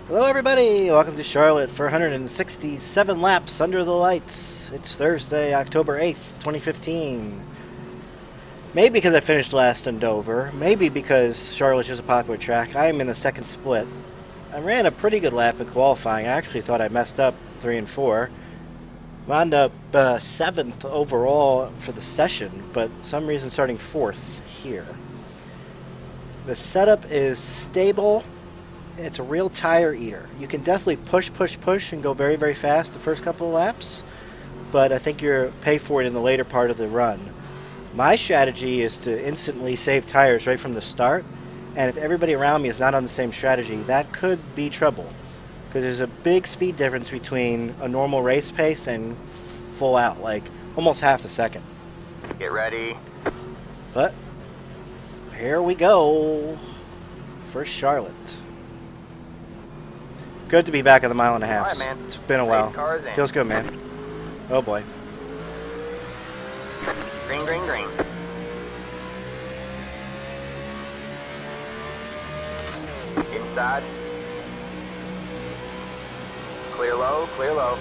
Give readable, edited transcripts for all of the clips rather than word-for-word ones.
Hello everybody, welcome to Charlotte for 167 laps under the lights. It's Thursday, October 8th, 2015. Maybe because I finished last in Dover, maybe because Charlotte's just a popular track, I am in the second split. I ran a pretty good lap in qualifying. I actually thought I messed up 3 and 4. Wound up 7th overall for the session, but some reason starting 4th here. The setup is stable. It's a real tire eater. You can definitely push and go very, very fast the first couple of laps, but I think you'll pay for it in the later part of the run. My strategy is to instantly save tires right from the start, and if everybody around me is not on the same strategy, that could be trouble, because there's a big speed difference between a normal race pace and full out, like almost half a second. Get ready. But here we go for Charlotte. Good to be back at the mile and a half. All right, man. It's been a while. Feels good, man. Oh boy. Green, green, green. Inside. Clear low, clear low.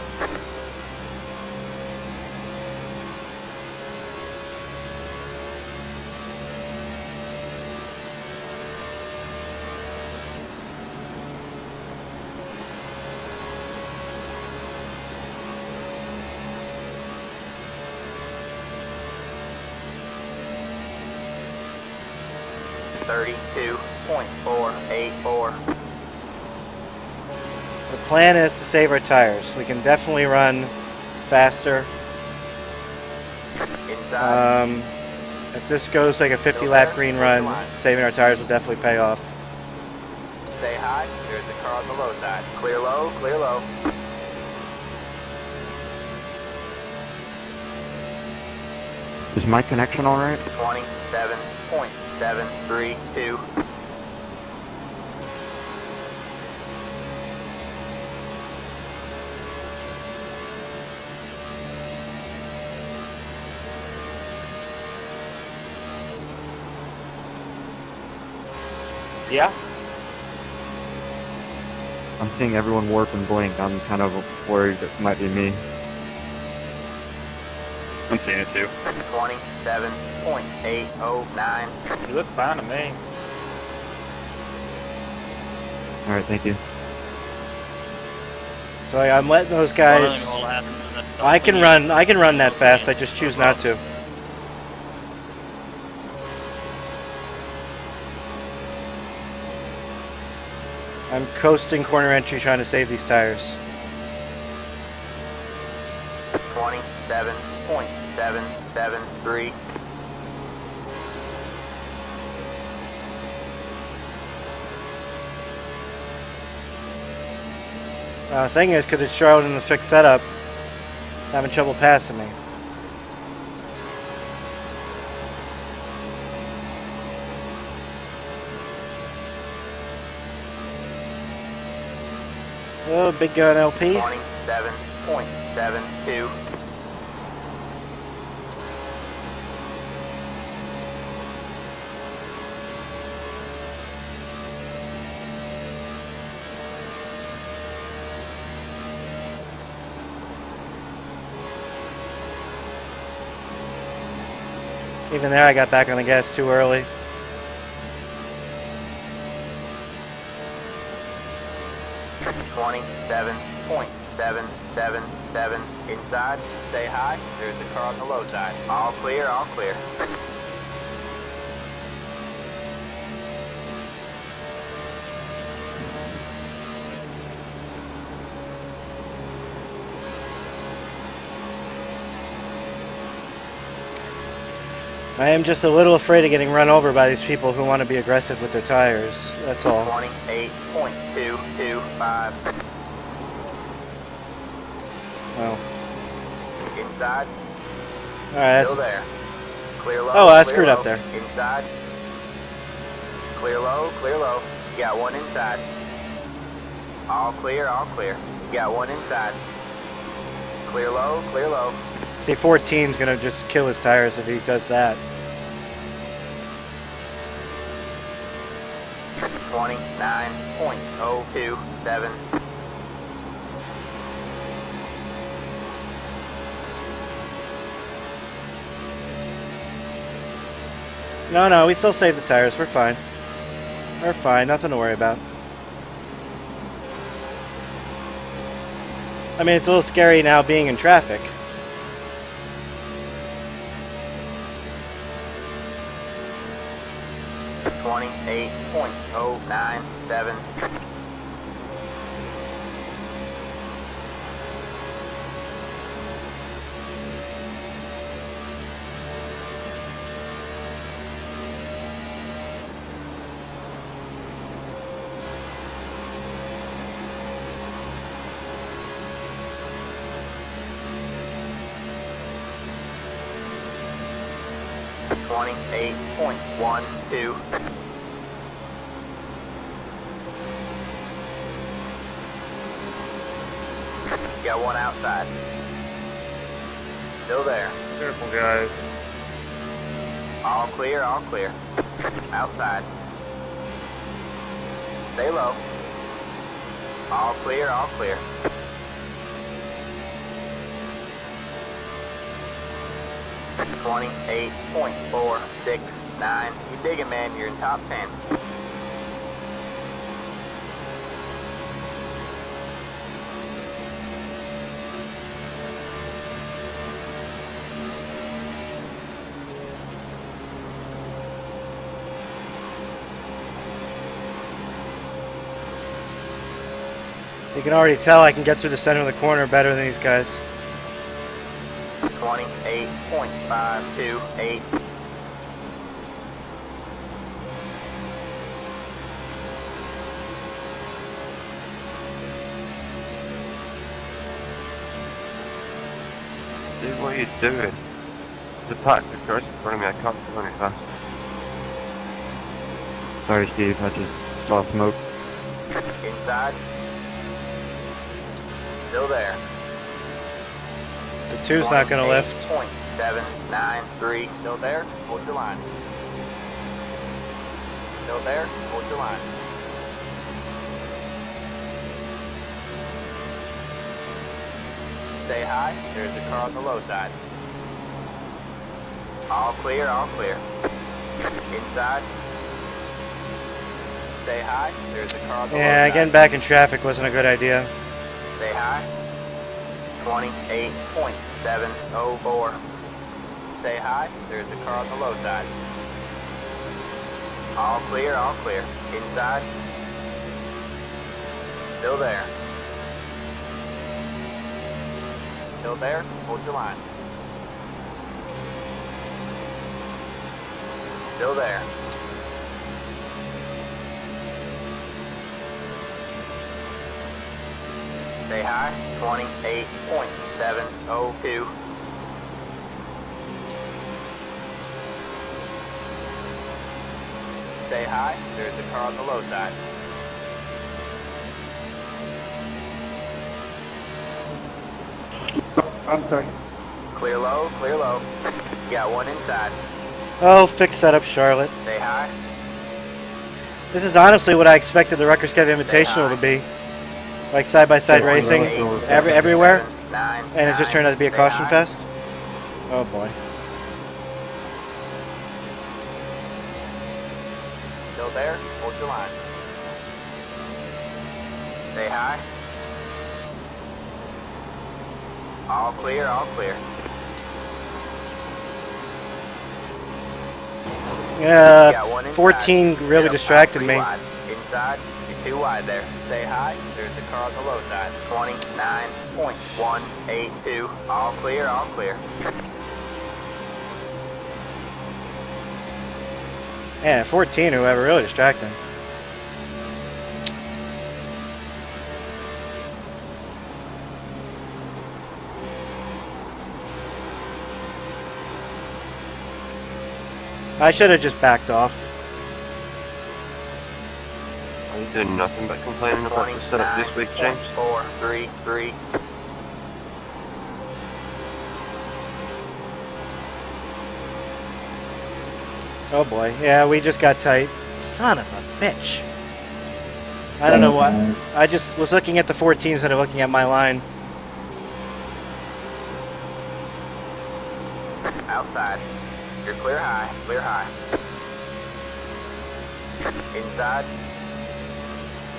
.484. The plan is to save our tires. We can definitely run faster. Inside. If this goes like a 50 lap green run, saving our tires will definitely pay off. Stay high. There's the car on the low side. Clear low, clear low. Is my connection all right? 27.732. Yeah. I'm seeing everyone warp and blink. I'm kind of worried it might be me. I'm seeing it too. 27.809. You look fine to me. Alright, thank you. So I'm letting those guys. I can run that fast. I just choose not to. I'm coasting corner entry trying to save these tires. 27.773. Thing is, because it's Charlotte in the fixed setup, having trouble passing me. Oh, big gun LP. 27.72. Even there, I got back on the gas too early. .777. Inside. Stay high. There's the car on the low side. All clear, all clear. I am just a little afraid of getting run over by these people who want to be aggressive with their tires. That's all. 28.225. Well. Inside. Alright, Still there. Clear low. Oh, I clear screwed low. up there. Inside. Clear low, clear low. You got one inside. All clear, all clear. You got one inside. Clear low, clear low. See, 14's gonna just kill his tires if he does that. 29.027. No, we still save the tires. We're fine. We're fine. Nothing to worry about. I mean, it's a little scary now being in traffic. .097. .12. Got one outside. Still there. Careful, guys. All clear, all clear. Outside. Stay low. All clear, all clear. .28.469. You digging, man? You're in top 10. So you can already tell I can get through the center of the corner better than these guys. 28.528. Dude, what are you doing? The pack of cars in front of me, I can't go any faster. Sorry, Steve, I just saw smoke. Inside. Still there. The two's not going to lift. .793. Still there. Hold your line. Still there. Hold your line. Stay high. There's a car on the low side. All clear, all clear. Inside. Stay high. There's a car on the low Yeah, side. getting back in traffic wasn't a good idea. Stay high. 28.704. Stay high. There's a car on the low side. All clear, all clear. Inside. Still there. Still there. Hold your line. Still there. Stay high. 28.702. Stay high. There's a car on the low side. I'm sorry. Clear low, clear low. Got one inside. Oh, fix that up, Charlotte. Stay high. This is honestly what I expected the Rutgers Cup Invitational to be. Like side-by-side Yeah, racing everywhere. And it just turned out to be a caution fest. Oh boy. Still there? Hold your line. Stay high. All clear, all clear. Got one inside. 14 really Get up distracted three me. wide. Inside, you're too wide there. Stay high. There's a car on the low side. 29.182. All clear, all clear. Yeah, 14 whoever really distracting. I should have just backed off. Are you doing nothing but complaining about the setup this week, James? 433. Oh boy, yeah, we just got tight. Son of a bitch. I don't know what. I just was looking at the 14 instead of looking at my line. Outside. You're clear high, clear high. Inside.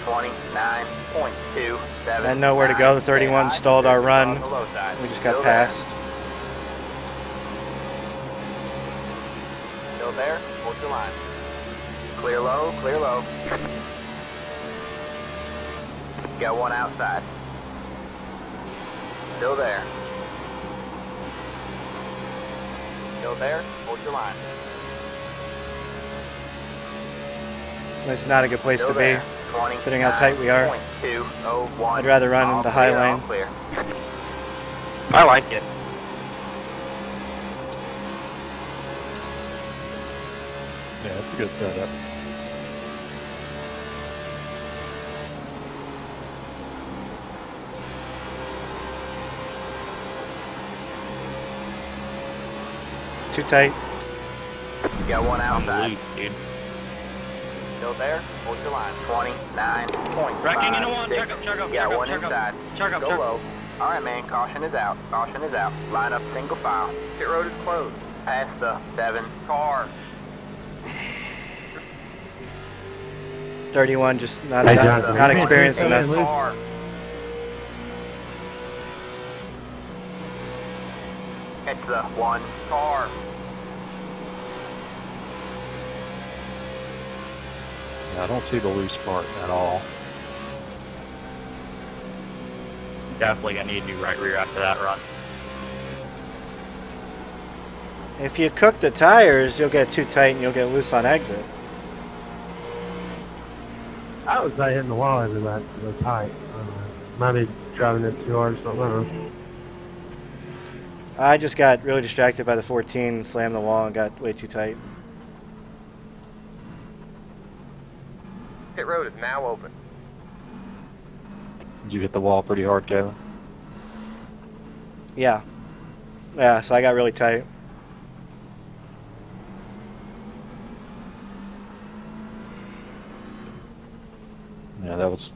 29.27. I know where to go. The 31 stalled our run. We just got Still passed. Still there? Hold your line. Clear low, clear low. Got one outside. Still there. Still there? Hold your line. This is not a good place Still to there. be. 20. Considering how tight we are. 201. I'd rather run All the high clear, all lane. clear. I like it. Yeah, it's a good setup. Too tight. Got one I'm outside. loose, dude. Still there? Hold your line. 29.5. Tracking into one. Check up, check up, Got check up, one check up. inside. Check up, Go check up. low. All right, man. Caution is out. Caution is out. Line up single file. Pit road is closed. Past the 7 car. 31 just not Hey, enough, Jonathan, not you can't experienced do that, enough. Luke. Car. It's the 1 car. Yeah, I don't see the loose part at all. Definitely gonna need new right rear after that run. If you cook the tires, you'll get too tight and you'll get loose on exit. I was not hitting the wall after that. It was tight. Maybe driving it too hard or something. I don't know. I just got really distracted by the 14 and slammed the wall and got way too tight. Pit road is now open. Did you hit the wall pretty hard, Kevin? Yeah. Yeah, so I got really tight. Yeah, that was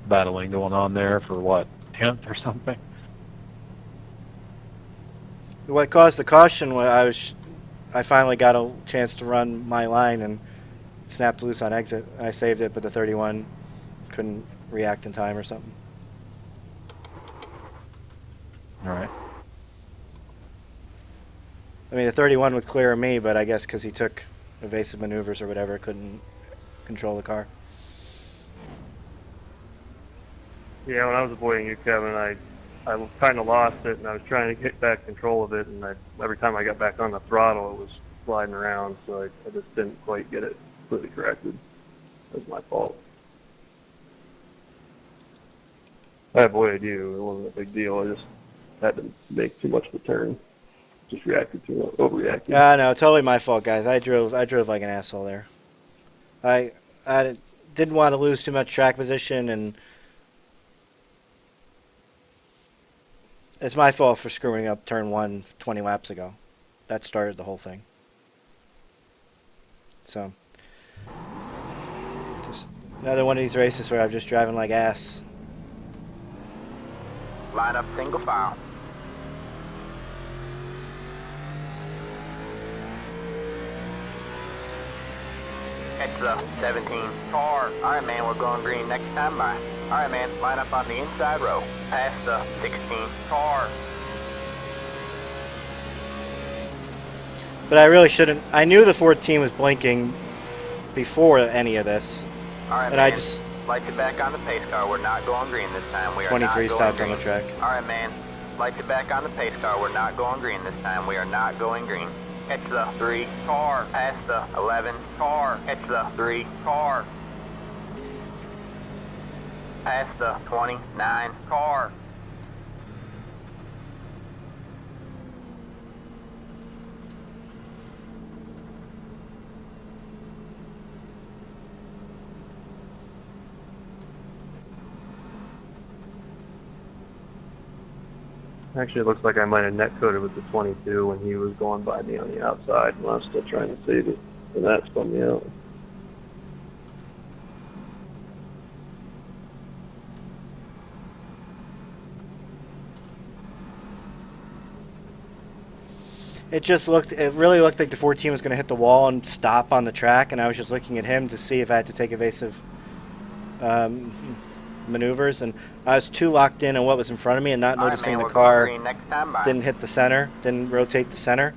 battling going on there for what, 10th or something? What caused the caution was I finally got a chance to run my line and snapped loose on exit. I saved it, but the 31 couldn't react in time or something. All right. I mean, the 31 would clear me, but I guess because he took evasive maneuvers or whatever, couldn't control the car. Yeah, when I was avoiding you, Kevin, I kind of lost it, and I was trying to get back control of it, and every time I got back on the throttle, it was sliding around, so I just didn't quite get it completely corrected. That was my fault. I avoided you. It wasn't a big deal. I just had to make too much of a turn. Just reacted too much, overreacted. Yeah, no, totally my fault, guys. I drove like an asshole there. I didn't want to lose too much track position, and it's my fault for screwing up turn 1 20 laps ago. That started the whole thing. So, just another one of these races where I'm just driving like ass. Line up single file. It's the 17 car. All right, man, we're going green next time by. All right, man, line up on the inside row. Past the 16 car. But I really shouldn't. I knew the 14 was blinking before any of this, All right, and man. I just Light you back on the pace car. We're not going green this time. We are 23 not going stopped green. on the track. All right, man. Light you back on the pace car. We're not going green this time. We are not going green. It's the 3 car. Past the 11 car. It's the 3 car. Past the 29 car. Actually, it looks like I might have net coded with the 22 when he was going by me on the outside, and I was still trying to save it, and that spun me out. It really looked like the 14 was going to hit the wall and stop on the track, and I was just looking at him to see if I had to take evasive maneuvers, and I was too locked in on what was in front of me and not All right, noticing man, the we're going car green next time by. didn't hit the center, didn't rotate the center,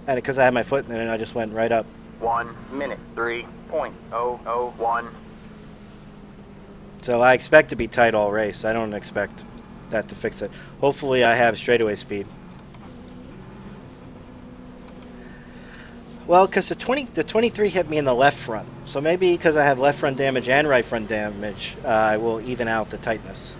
and because I had my foot in it, I just went right up. 1 minute, 3.001. So I expect to be tight all race. I don't expect that to fix it. Hopefully I have straightaway speed. Well, because the 23 hit me in the left front, so maybe because I have left front damage and right front damage, I will even out the tightness.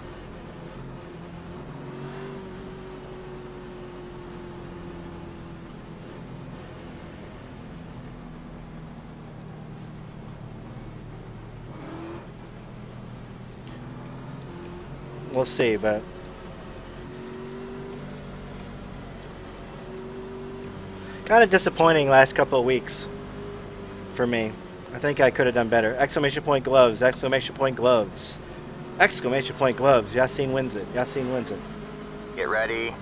We'll see, but kind of disappointing last couple of weeks for me. I think I could have done better. Exclamation point gloves, exclamation point gloves, exclamation point gloves. Yassine wins it. Yassine wins it. Get ready.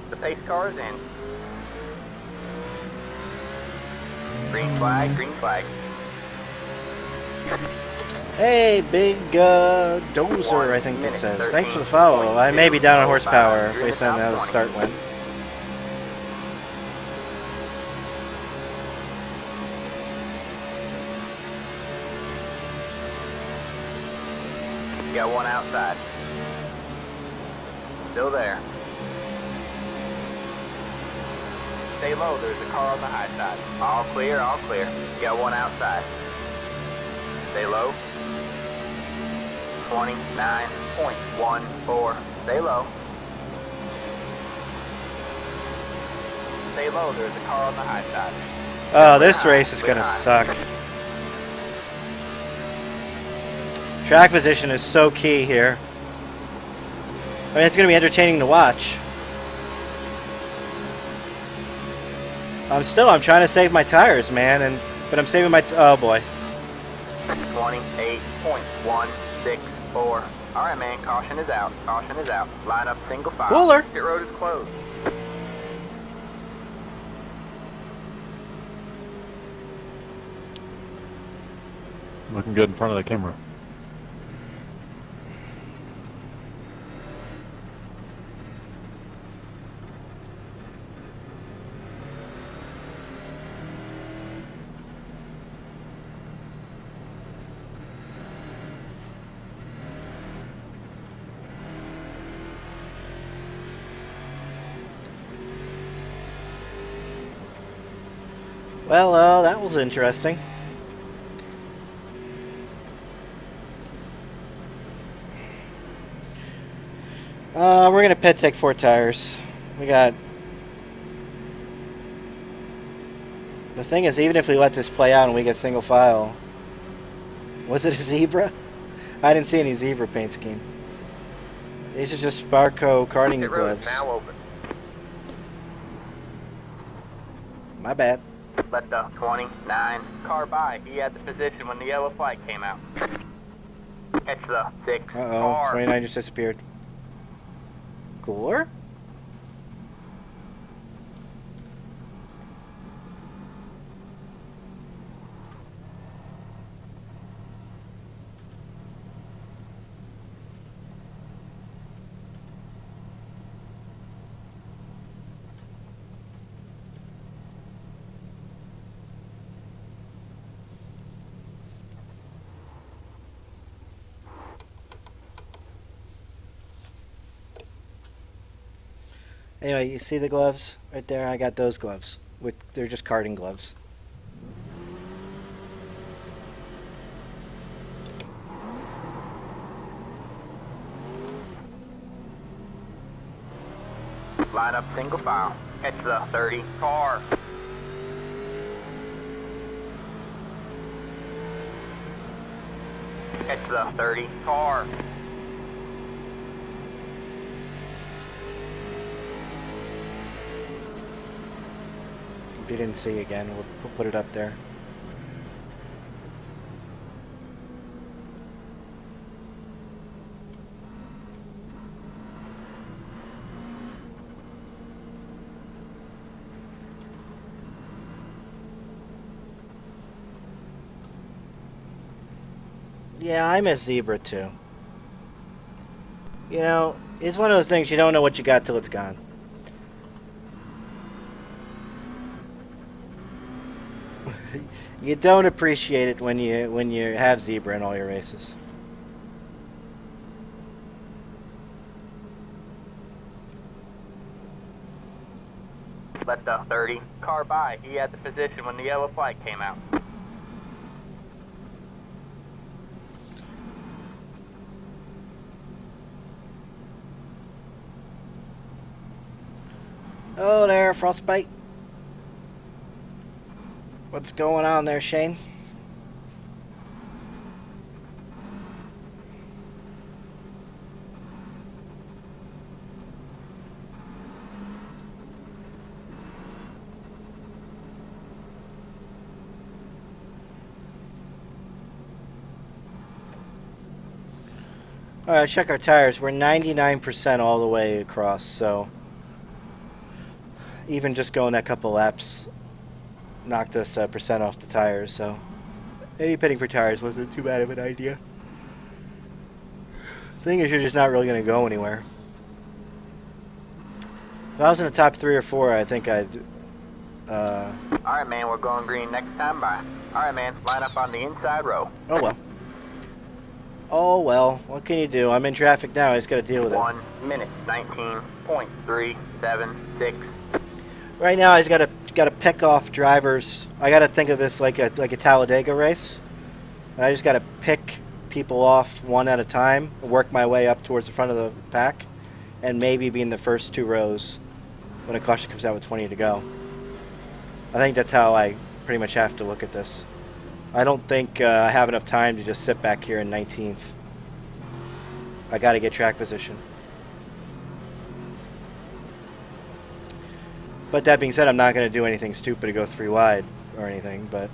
The pace car is in. Green flag, green flag. Hey, big dozer, I think it says. Thanks for the follow. I may be down on horsepower based on how the start went. You got one outside. Still there. Stay low, there's a car on the high side. All clear, all clear. You got one outside. Stay low. 29.14. Stay low. Stay low, there's a car on the high side. Oh, this race is gonna suck. Track position is so key here. I mean, it's gonna be entertaining to watch. I'm trying to save my tires, man, but I'm saving my, oh boy. 28.164. Alright, man, caution is out. Caution is out. Line up single file. Cooler. Pit road is closed. Looking good in front of the camera. Well, that was interesting. We're gonna pit take 4 tires. We got. The thing is, even if we let this play out and we get single file, was it a zebra? I didn't see any zebra paint scheme. These are just Sparco karting Pit road is gloves. now open. My bad. Let the 29 car by. He had the position when the yellow flag came out. Catch the 6 Uh-oh, car. 29 just disappeared. Cooler? Anyway, you see the gloves right there? I got those gloves. They're just karting gloves. Line up single file. Catch the 30 car. Catch the 30 car. If you didn't see again, we'll put it up there. Yeah, I miss zebra too. You know, it's one of those things you don't know what you got till it's gone. You don't appreciate it when you have zebra in all your races. Let the 30 car by. He had the position when the yellow flag came out. Oh, there, Frostbite. What's going on there, Shane? Alright, check our tires. We're 99% all the way across, so even just going that couple laps knocked us percent off the tires, so maybe pitting for tires wasn't too bad of an idea. Thing is, you're just not really going to go anywhere. If I was in the top 3 or 4, I think I'd... Alright, man, we're going green next time by. Alright, man, line up on the inside row. Oh, well. Oh, well. What can you do? I'm in traffic now. I just got to deal with it. 1 minute, 19.376. Right now, I just got to pick off drivers. I got to think of this like a Talladega race. And I just got to pick people off one at a time, work my way up towards the front of the pack, and maybe be in the first 2 rows when a caution comes out with 20 to go. I think that's how I pretty much have to look at this. I don't think I have enough time to just sit back here in 19th. I got to get track position. But that being said, I'm not going to do anything stupid to go 3 wide or anything, but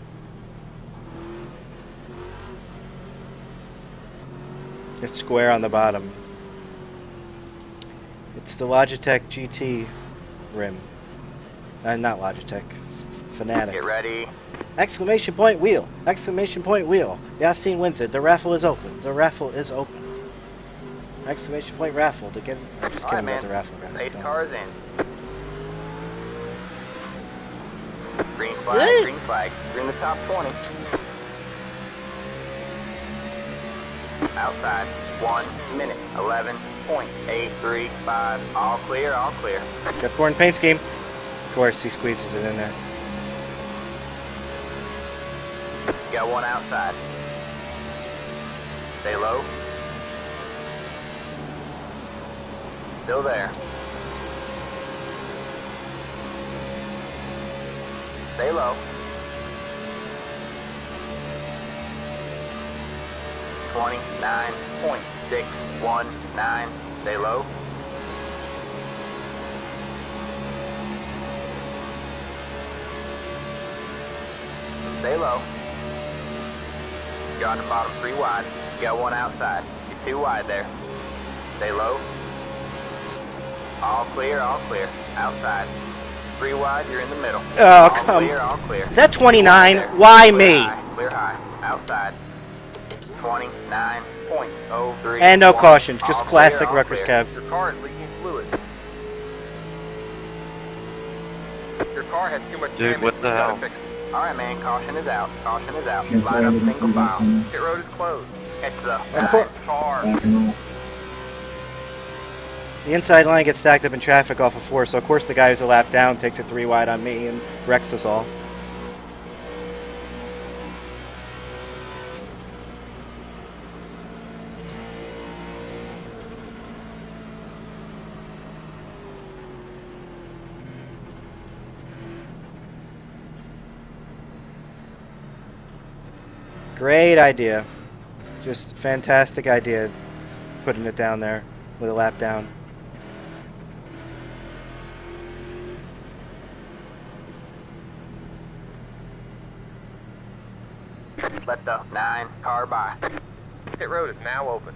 it's square on the bottom. It's the Logitech GT rim. Not Logitech. Fanatic. Get ready. Exclamation point wheel! Exclamation point wheel! Yassine wins it. The raffle is open. The raffle is open. Exclamation point raffle to get. I'm just kidding about the raffle, guys. Eight Don't. cars in. Green flag, green flag. You're in the top 20. Outside. 1 minute. 11.835. All clear, all clear. Jeff Gordon paint scheme. Of course, he squeezes it in there. Got one outside. Stay low. Still there. Stay low. 29.619. Stay low. Stay low. You're on the bottom 3 wide. You got one outside. You're 2 wide there. Stay low. All clear, all clear. Outside. 3 wide, you're in the middle. Oh, all come. clear, all clear. Is that 29? Clear Why clear me? High, clear high. Outside. 29.03. And no caution. Just all classic clear, all Rutgers clear. Kev. Your car is leaking fluid. Your car has too much Dude, damage. what the You gotta hell? fix it. Alright, man, caution is out. Caution is out. Line up single file. Pit road is closed. Catch the course. car. The inside line gets stacked up in traffic off of 4, so of course the guy who's a lap down takes a 3 wide on me and wrecks us all. Great idea. Just fantastic idea. Just putting it down there with a lap down. Let the 9 car by. Pit road is now open.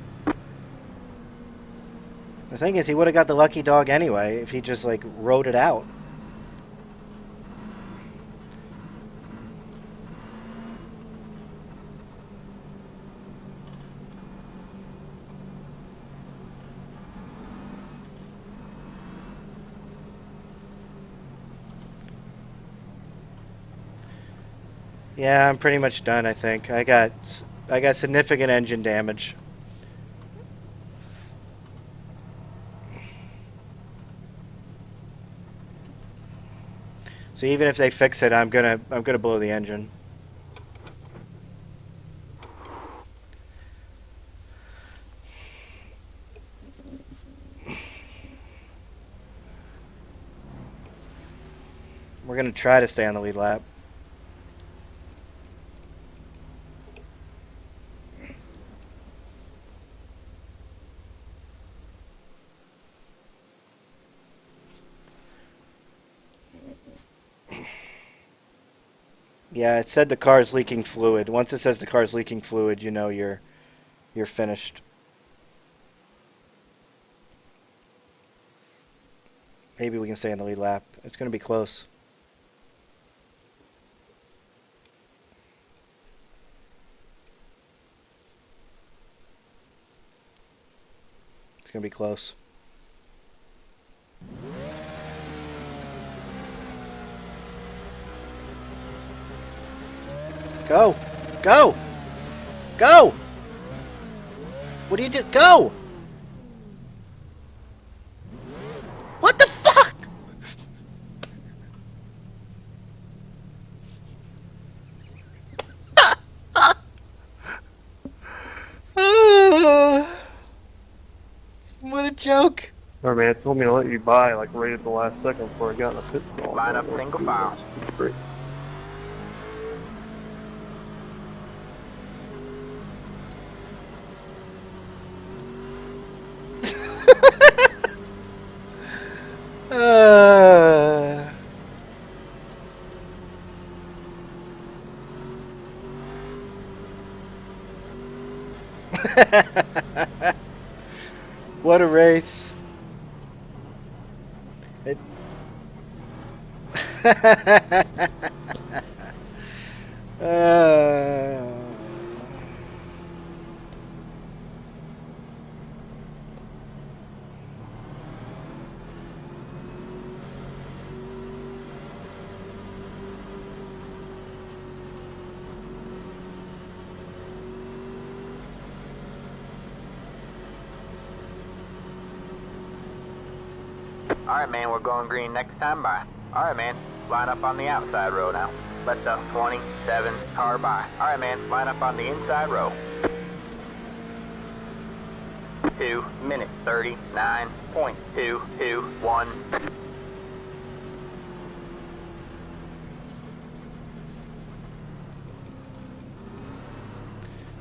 The thing is, he would have got the lucky dog anyway if he just like rode it out. Yeah, I'm pretty much done, I think. I got significant engine damage. So even if they fix it, I'm gonna blow the engine. We're gonna try to stay on the lead lap. Yeah, it said the car's leaking fluid. Once it says the car's leaking fluid, you know you're finished. Maybe we can stay on the lead lap. It's going to be close. It's going to be close. Go! Go! Go! What do you do? Go! What the fuck? What a joke. Our man told me to let you by like right at the last second before I got in a pit stall. Line up single file. Great. What a race. It Alright, man, we're going green next time by. Alright, man, line up on the outside row now. Let the 27 car by. Alright, man, line up on the inside row. 2 minutes 39.221.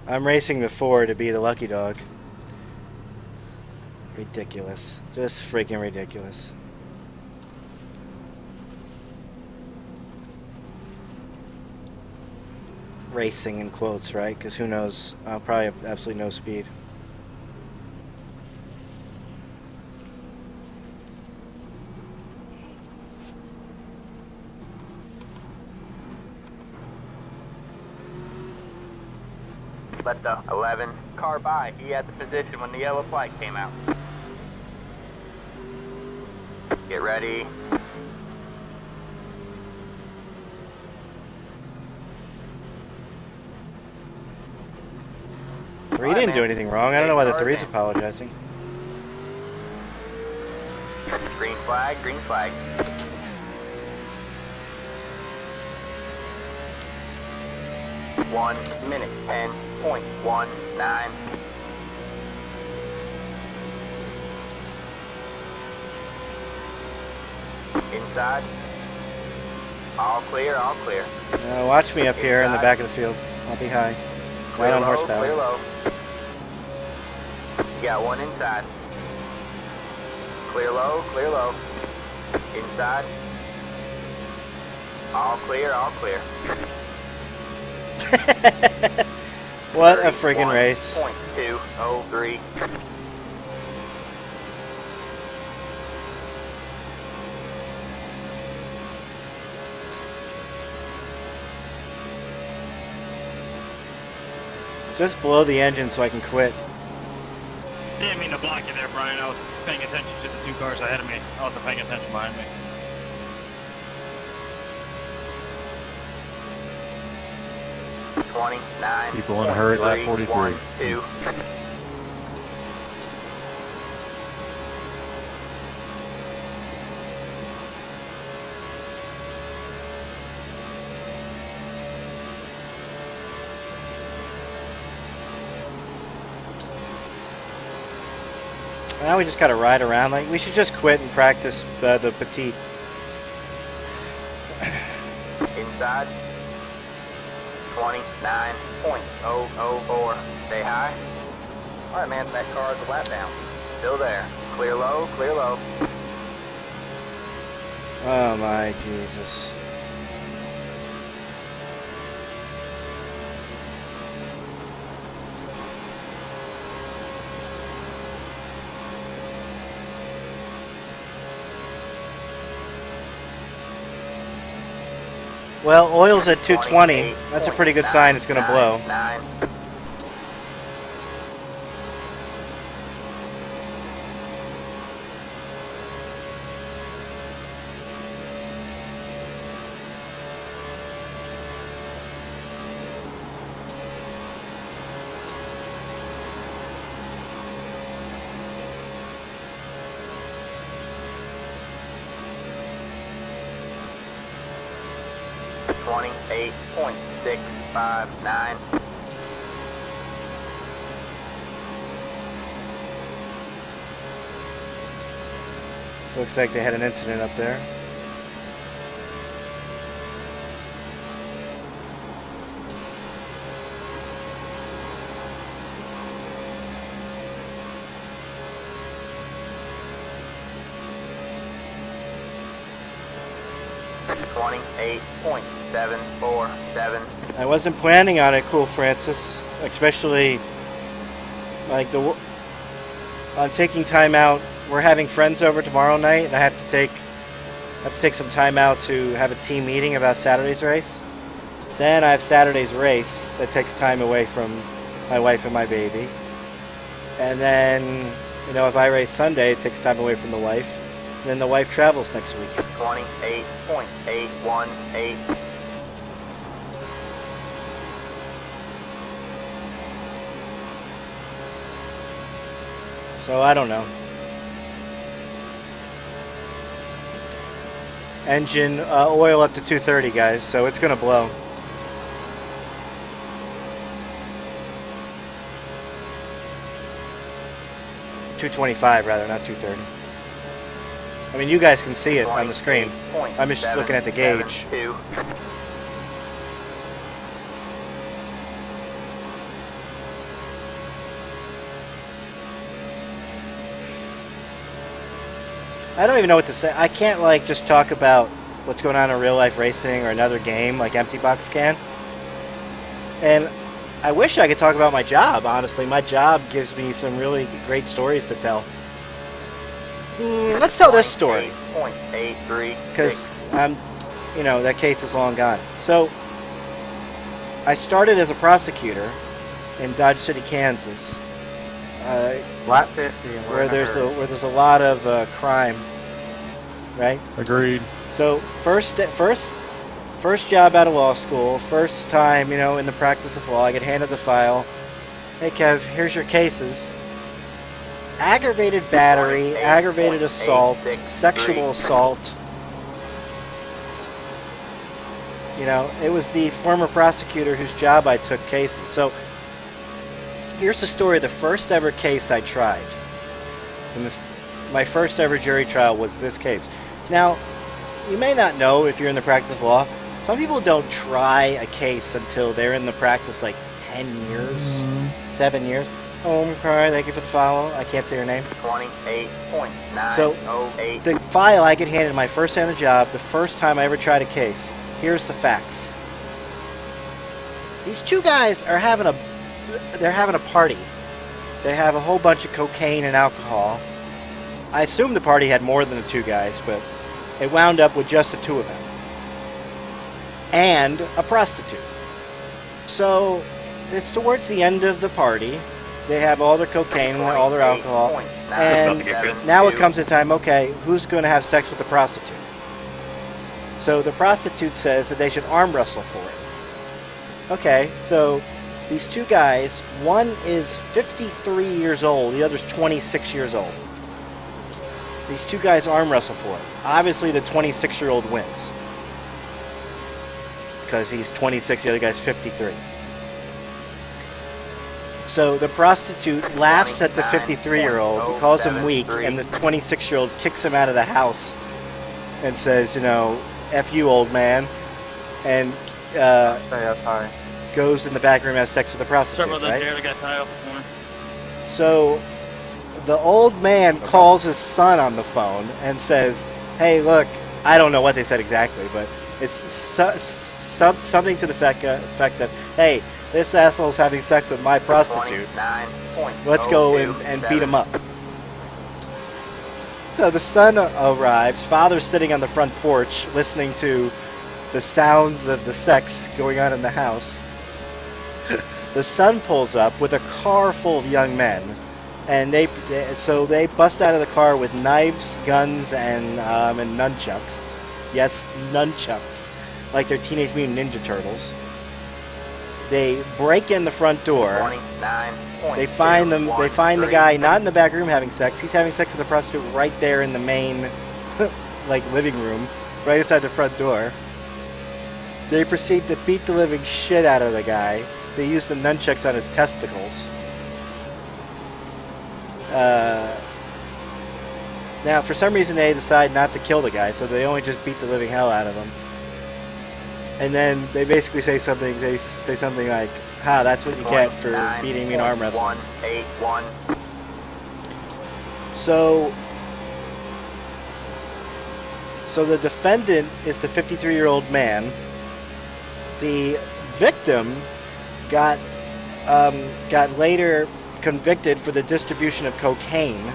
I'm racing the 4 to be the lucky dog. Ridiculous. Just freaking ridiculous. Racing in quotes, right? Because who knows? I'll probably have absolutely no speed. Let the 11 car by. He had the position when the yellow flag came out. Get ready. Three didn't do anything wrong. I don't know why the 3's apologizing. Green flag, green flag. One minute 10.19. Inside. All clear, all clear. Watch me up here in the back of the field. I'll be high. Right on horsepower. Clear low. You got one inside. Clear low, clear low. Inside. All clear, all clear. What a friggin' race. 31.203. Just blow the engine so I can quit. Didn't mean to block you there, Brian. I was paying attention to the 2 cars ahead of me. I wasn't paying attention behind me. 29. People in a hurry, lap 43. 2. Now we just gotta ride around. Like, we should just quit and practice the petite. Inside. 29.004. Stay high. All right, man. That car is a lap down. Still there. Clear low. Clear low. Oh my Jesus. Well, oil's at 220. That's a pretty good sign it's going to blow. 9. .659. Looks like they had an incident up there. .747. I wasn't planning on it, Cool Francis. Especially, like, I'm taking time out. We're having friends over tomorrow night, and I have to take some time out to have a team meeting about Saturday's race. Then I have Saturday's race that takes time away from my wife and my baby. And then, you know, if I race Sunday, it takes time away from the wife. And then the wife travels next week. 28.818. So I don't know. Engine oil up to 230, guys, so it's gonna blow. .225 rather, not 230. I mean, you guys can see it on the screen. I'm just looking at the gauge. 2. I don't even know what to say. I can't, like, just talk about what's going on in real life racing or another game like Empty Box can. And I wish I could talk about my job, honestly. My job gives me some really great stories to tell. Let's tell this story. Because you know, that case is long gone. So, I started as a prosecutor in Dodge City, Kansas. Lap 50. And where there's a lot of crime, right? Agreed. So first job out of law school, first time, you know, in the practice of law, I get handed the file. Hey Kev, here's your cases. Aggravated battery, aggravated assault, sexual assault. You know, it was the former prosecutor whose job I took cases. So here's the story of the first ever case I tried. And my first ever jury trial was this case. Now, you may not know if you're in the practice of law, some people don't try a case until they're in the practice like 10 years, 7 years. Oh, okay, thank you for the follow. I can't say your name. 28.908. So, the file I get handed my first day on the job, the first time I ever tried a case. Here's the facts. These two guys are having a party. They have a whole bunch of cocaine and alcohol. I assume the party had more than the two guys, but it wound up with just the two of them. And a prostitute. So, it's towards the end of the party. They have all their cocaine and all their alcohol. And now it comes to time, okay, who's going to have sex with the prostitute? So the prostitute says that they should arm wrestle for it. Okay, so these two guys, one is 53 years old, the other's 26 years old. These two guys arm wrestle for it. Obviously, the 26-year-old wins. Because he's 26, the other guy's 53. So the prostitute laughs at the 53-year-old, calls him weak, and the 26-year-old kicks him out of the house and says, you know, F you, old man, and Stay up high. goes in the back room and has sex with the prostitute, Sorry about that, right? Jared. I got tied off the corner. So the old man calls his son on the phone and says, hey, look, I don't know what they said exactly, but it's something to the effect that, hey, this asshole's having sex with my prostitute. Let's go and beat him up. So the son arrives. Father's sitting on the front porch listening to the sounds of the sex going on in the house. The son pulls up with a car full of young men, and they bust out of the car with knives, guns, and nunchucks. Yes, nunchucks, like they're Teenage Mutant Ninja Turtles. They break in the front door. They find them. They find the guy not in the back room having sex. He's having sex with a prostitute right there in the main, like, living room, right inside the front door. They proceed to beat the living shit out of the guy. They use the nunchucks on his testicles. Now, for some reason, they decide not to kill the guy, so they only just beat the living hell out of him. And then they basically say something. They say something like, "Ha, that's what you get for beating me in arm wrestling." So the defendant is the 53-year-old man. The victim got later convicted for the distribution of cocaine,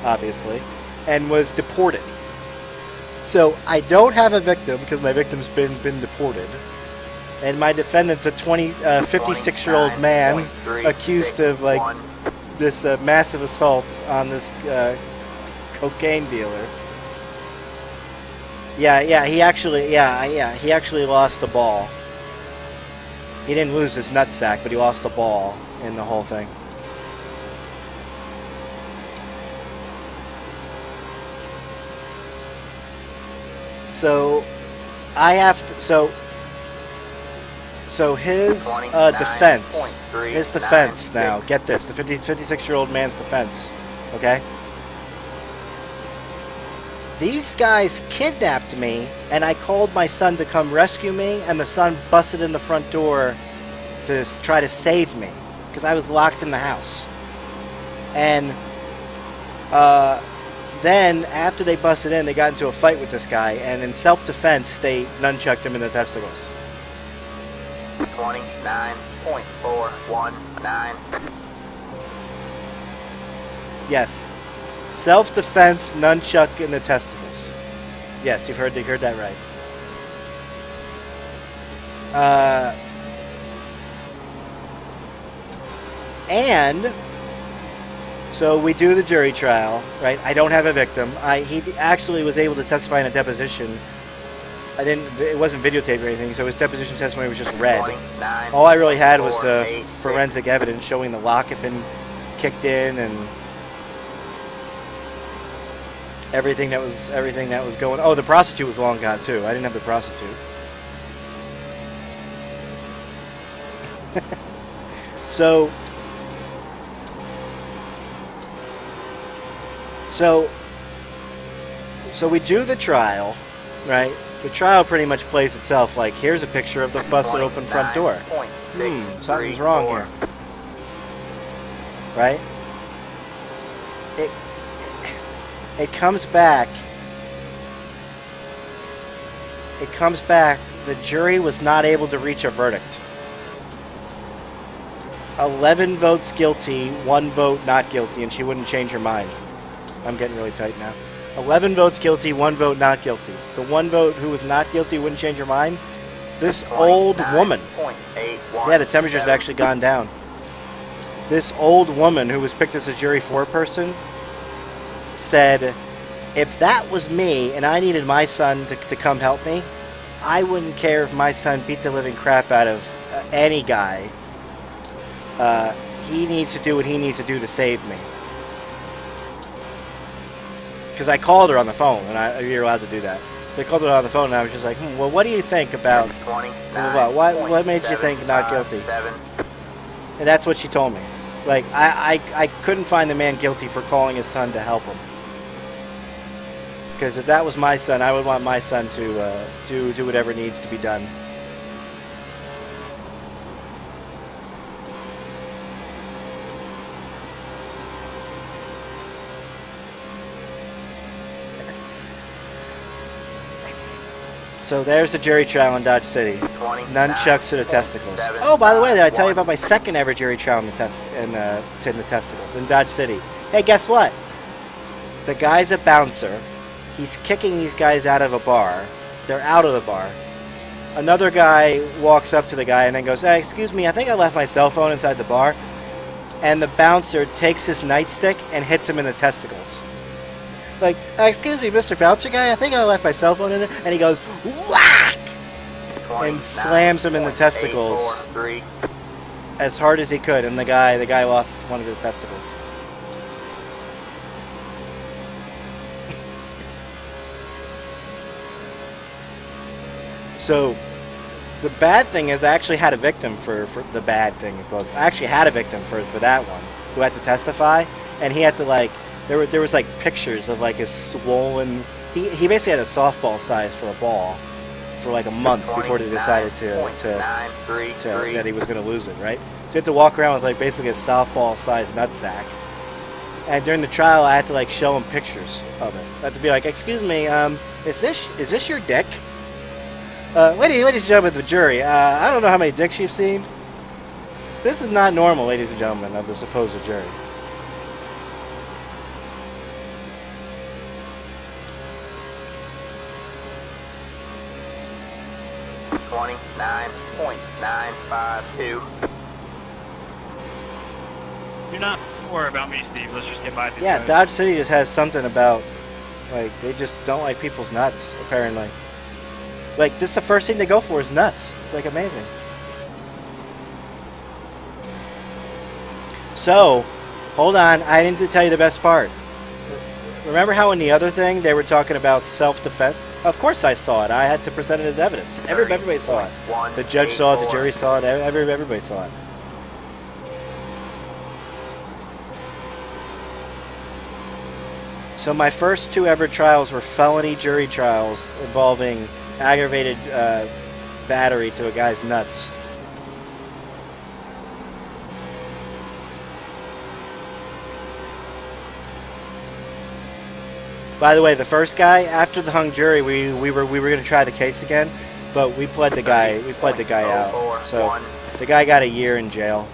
obviously, and was deported. So I don't have a victim because my victim's been deported, and my defendant's a 56-year-old man accused of like this massive assault on this cocaine dealer. He actually lost the ball. He didn't lose his nutsack, but he lost the ball in the whole thing. So I have to. So his defense now. Get this: the 56-year-old man's defense. Okay. These guys kidnapped me, and I called my son to come rescue me, and the son busted in the front door to try to save me because I was locked in the house. And then, after they busted in, they got into a fight with this guy, and in self-defense, they nunchucked him in the testicles. 29.419. Yes. Self-defense, nunchuck in the testicles. Yes, you heard that right. And so we do the jury trial, right? I don't have a victim. He actually was able to testify in a deposition. It wasn't videotaped or anything, so his deposition testimony was just read. All I really had was the forensic evidence showing the lock had been kicked in and everything that was going. Oh, the prostitute was long gone too. I didn't have the prostitute. So we do the trial, right? The trial pretty much plays itself like, here's a picture of the busted open front door. Something's wrong here. Right? It comes back. The jury was not able to reach a verdict. 11 votes guilty, 1 vote not guilty, and she wouldn't change her mind. I'm getting really tight now. 11 votes guilty, 1 vote not guilty. The 1 vote who was not guilty wouldn't change her mind. This old woman. Yeah, the temperature's actually gone down. This old woman who was picked as a jury foreperson said, if that was me and I needed my son to come help me, I wouldn't care if my son beat the living crap out of any guy, he needs to do what he needs to do to save me. Because I called her on the phone, and you're allowed to do that. So I called her on the phone, and I was just like, well, what do you think about... What made you think not guilty? And that's what she told me. Like, I couldn't find the man guilty for calling his son to help him. Because if that was my son, I would want my son to do whatever needs to be done. So there's the jury trial in Dodge City. Nunchucks to the testicles. Oh, by the way, did I tell you about my second ever jury trial in the testicles in Dodge City? Hey, guess what? The guy's a bouncer. He's kicking these guys out of a bar. They're out of the bar. Another guy walks up to the guy and then goes, "Hey, excuse me, I think I left my cell phone inside the bar." And the bouncer takes his nightstick and hits him in the testicles. Like, "Excuse me, Mr. Bouncer guy, I think I left my cell phone in there." And he goes, whack! And slams him in the testicles as hard as he could. And the guy lost one of his testicles. So, the bad thing is I actually had a victim for the bad thing. Because I actually had a victim for that one who had to testify. And he had to, like, there was like pictures of like his swollen. He basically had a softball size for a ball for like a month before they decided that he was going to lose it, right? So he had to walk around with like basically a softball size nutsack. And during the trial, I had to like show him pictures of it. I had to be like, "Excuse me, is this your dick?" Ladies and gentlemen of the jury, I don't know how many dicks you've seen. This is not normal, ladies and gentlemen of the supposed jury. $29.952. Do not worry about me, Steve. Let's just get by these Yeah, guys. Dodge City just has something about, like, they just don't like people's nuts, apparently. Like, this is the first thing they go for is nuts. It's, like, amazing. So, hold on, I didn't tell you the best part. Remember how in the other thing they were talking about self-defense? Of course I saw it. I had to present it as evidence. Everybody saw it. The judge saw it, the jury saw it, everybody saw it. So my first two ever trials were felony jury trials involving aggravated battery to a guy's nuts. By the way, the first guy, after the hung jury, we were going to try the case again, but we pled the guy out. So the guy got a year in jail.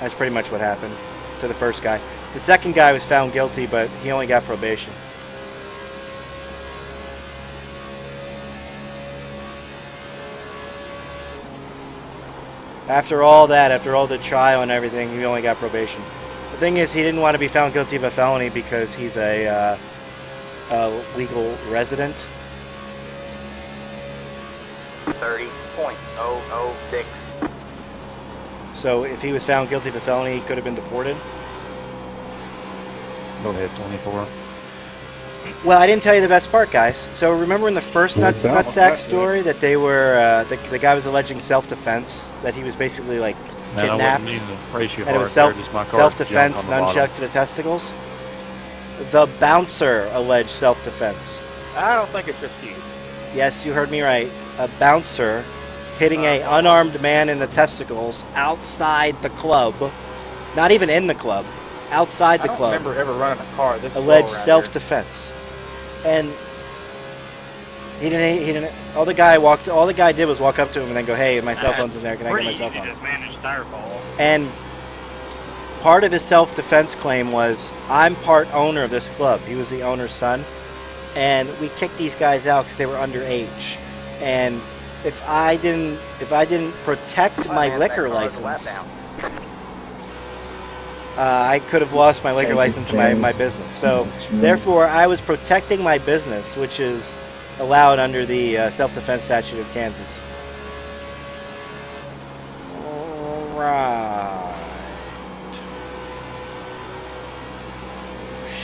That's pretty much what happened to the first guy. The second guy was found guilty, but he only got probation. After all that, after all the trial and everything, he only got probation. The thing is, he didn't want to be found guilty of a felony because he's a legal resident. 30.006. So if he was found guilty of a felony, he could have been deported. Go ahead, 24. Well, I didn't tell you the best part, guys. So remember in the first nutsack story that they were the guy was alleging self-defense, that he was basically like Man, kidnapped, I wouldn't mean to race you and it was hard there, just my car self-defense, jumped on the bottom. nunchuck to the testicles. The bouncer alleged self-defense. I don't think it's just you. Yes, you heard me right. A bouncer hitting a unarmed man in the testicles outside the club, not even in the club, outside the I don't club, remember ever running a car this slow alleged around self-defense. And he didn't. All the guy did was walk up to him and then go, "Hey, my cell phone's in there. Can I get my cell phone?" Just manage styrofoam. And part of his self-defense claim was, "I'm part owner of this club." He was the owner's son, and we kicked these guys out because they were underage. And if I didn't protect my liquor license, I could have lost my liquor license and my business. So therefore, I was protecting my business, which is allowed under the self-defense statute of Kansas. Right.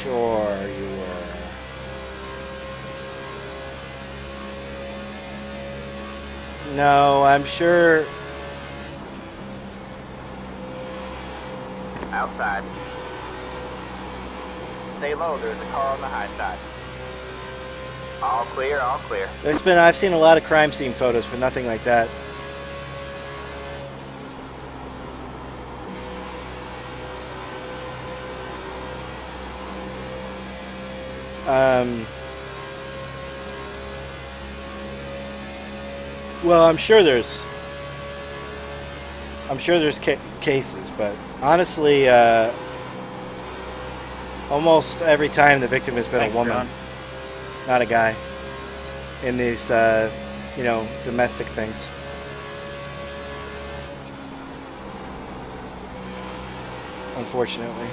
Sure you were. No, I'm sure. Outside. Stay low, there's a car on the high side. All clear, all clear. I've seen a lot of crime scene photos, but nothing like that. Well, I'm sure there's cases, but honestly, almost every time the victim has been Thanks, a woman, John. not a guy, in these, domestic things. Unfortunately.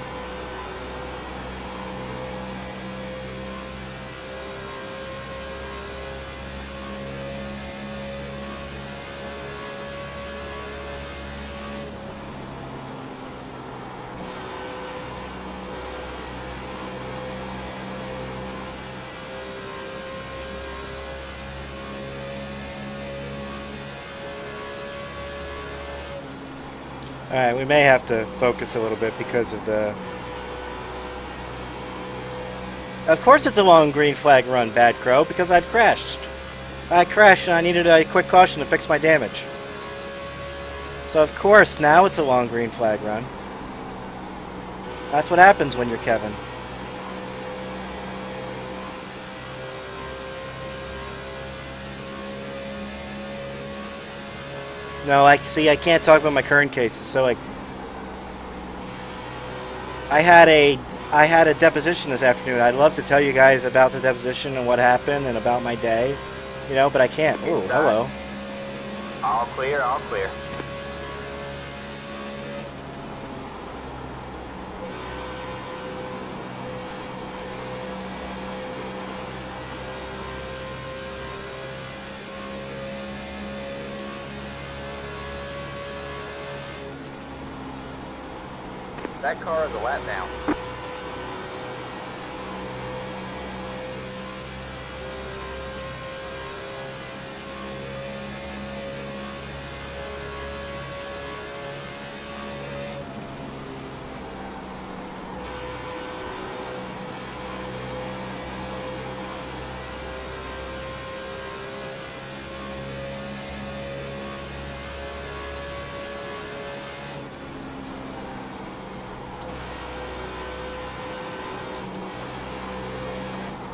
Alright, we may have to focus a little bit because of the... Of course it's a long green flag run, Bad Crow, because I've crashed. I crashed and I needed a quick caution to fix my damage. So of course, now it's a long green flag run. That's what happens when you're Kevin. No, I can't talk about my current cases. So like, I had a deposition this afternoon. I'd love to tell you guys about the deposition and what happened and about my day, but I can't. Ooh, hello. All clear, all clear. That car is a lap down.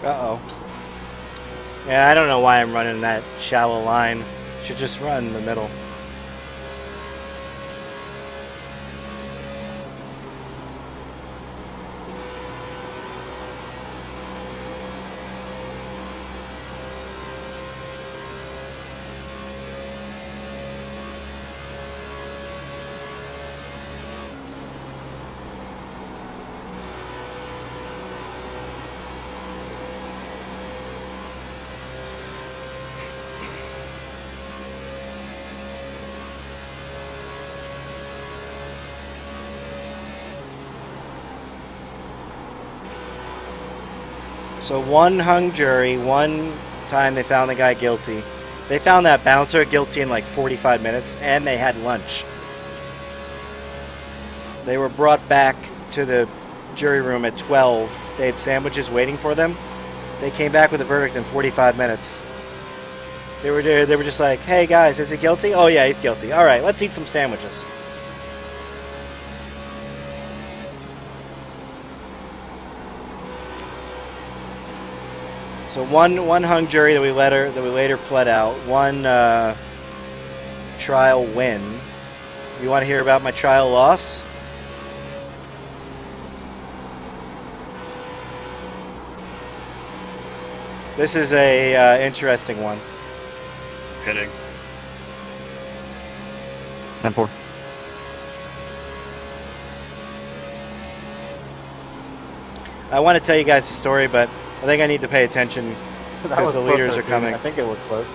Uh-oh. Yeah, I don't know why I'm running that shallow line. Should just run in the middle. So one hung jury, one time they found the guy guilty. They found that bouncer guilty in like 45 minutes, and they had lunch. They were brought back to the jury room at 12. They had sandwiches waiting for them. They came back with a verdict in 45 minutes. They were just like, hey guys, is he guilty? Oh yeah, he's guilty. All right, let's eat some sandwiches. So one hung jury that we later pled out. One trial win. You want to hear about my trial loss? This is a interesting one. Kidding. 10-4. I want to tell you guys the story, but I think I need to pay attention because the leaders are coming. I think it was close.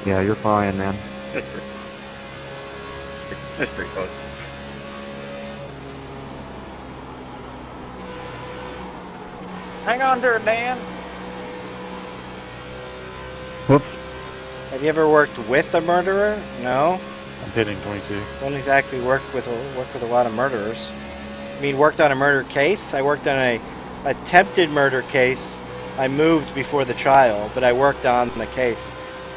Yeah, you're fine, man. It's pretty close. Hang on to it, Dan. Whoops. Have you ever worked with a murderer? No. I'm hitting 22. Don't exactly work with a lot of murderers. I mean, worked on a murder case. I worked on a attempted murder case. I moved before the trial, but I worked on the case.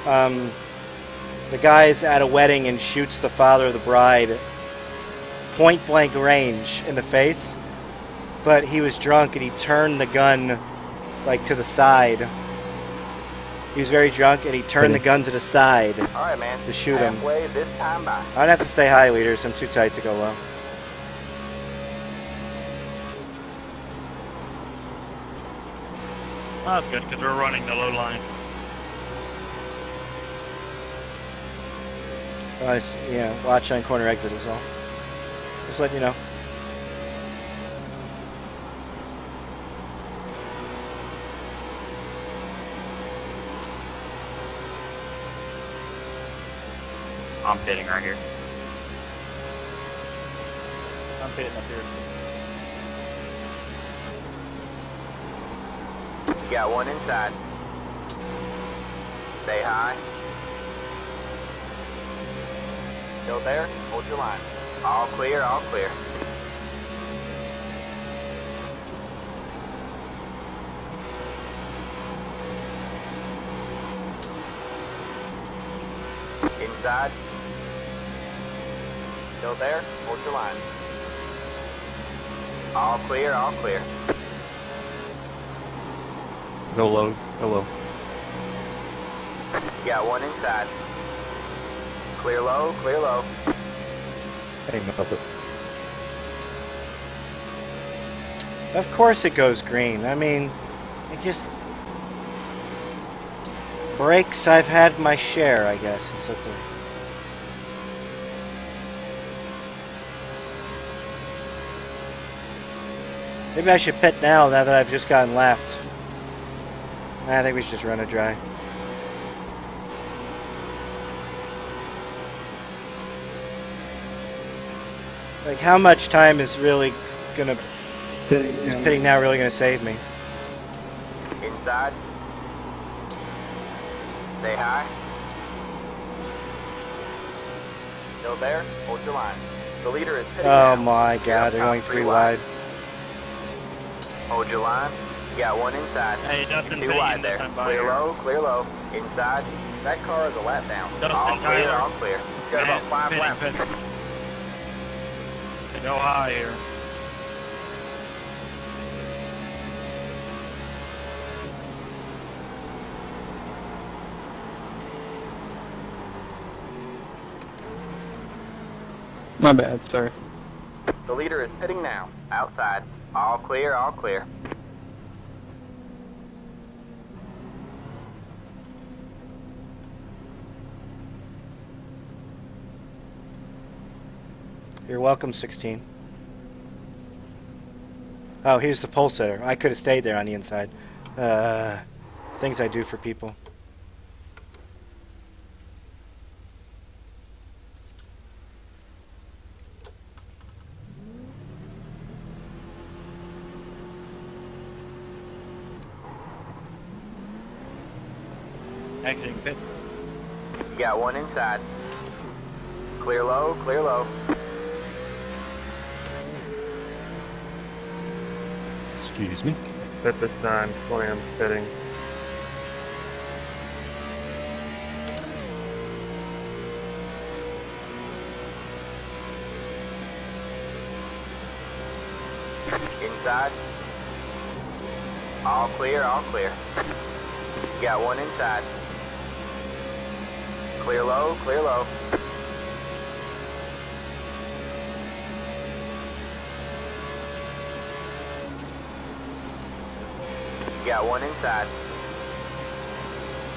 The guy's at a wedding and shoots the father of the bride point blank range in the face, but he was drunk and he turned the gun like to the side. He was very drunk and he turned the gun to the side All right, man. to shoot him. Halfway this time by. I'd have to stay high, leaders. I'm too tight to go low. Oh, that's good, because we're running the low line. Yeah, watch on corner exit is all. Just letting you know. I'm pitting right here. I'm pitting up here. Got one inside. Stay high. Still there? Hold your line. All clear, all clear. Inside. Still there? Hold your line. All clear, all clear. Go low. Go low. Got one inside. Clear low, clear low. Hey, up it. Of course it goes green. I mean, it just... Brakes, I've had my share, I guess. Is what the... Maybe I should pit now that I've just gotten lapped. I think we should just run it dry. Like, how much time is really gonna... Is pitting now really gonna save me? Inside. Stay high. Still there? Hold your line. The leader is pitting Oh now. my god, they're going 3 wide. Hold your line. You got one inside. Hey, Dustin, 2 Payton, wide this there. time by Clear here. low, clear low. Inside. That car is a lap down. Dustin, All clear, Tyler. all clear. Got about 5 laps. Pitting. Go high here. My bad, sorry. The leader is pitting now. Outside. All clear, all clear. You're welcome, 16. Oh, here's the pole setter. I could have stayed there on the inside. Things I do for people. Exiting pit. You got one inside. Clear low, clear low. Excuse me. Pit this time, slam pitting. Inside. All clear, all clear. You got one inside. Clear low, clear low. You got one inside.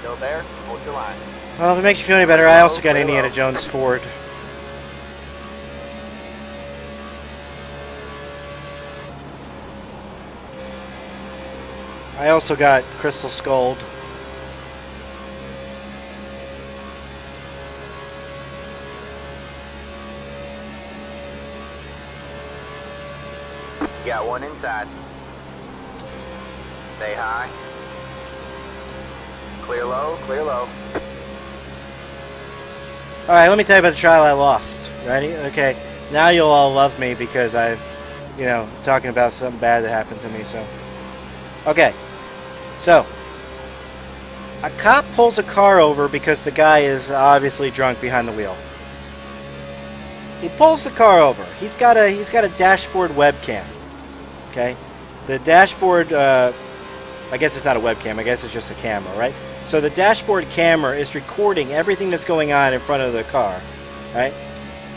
Still there? Hold your line. Well, if it makes you feel any better, I also got Indiana Jones Ford. I also got Crystal Scold. You got one inside. Stay high. Clear low, clear low. Alright, let me tell you about the trial I lost. Ready? Okay. Now you'll all love me because I, talking about something bad that happened to me, so. Okay. So, a cop pulls a car over because the guy is obviously drunk behind the wheel. He pulls the car over. He's got a dashboard webcam. Okay? The dashboard, I guess it's not a webcam, I guess it's just a camera, right? So the dashboard camera is recording everything that's going on in front of the car, right?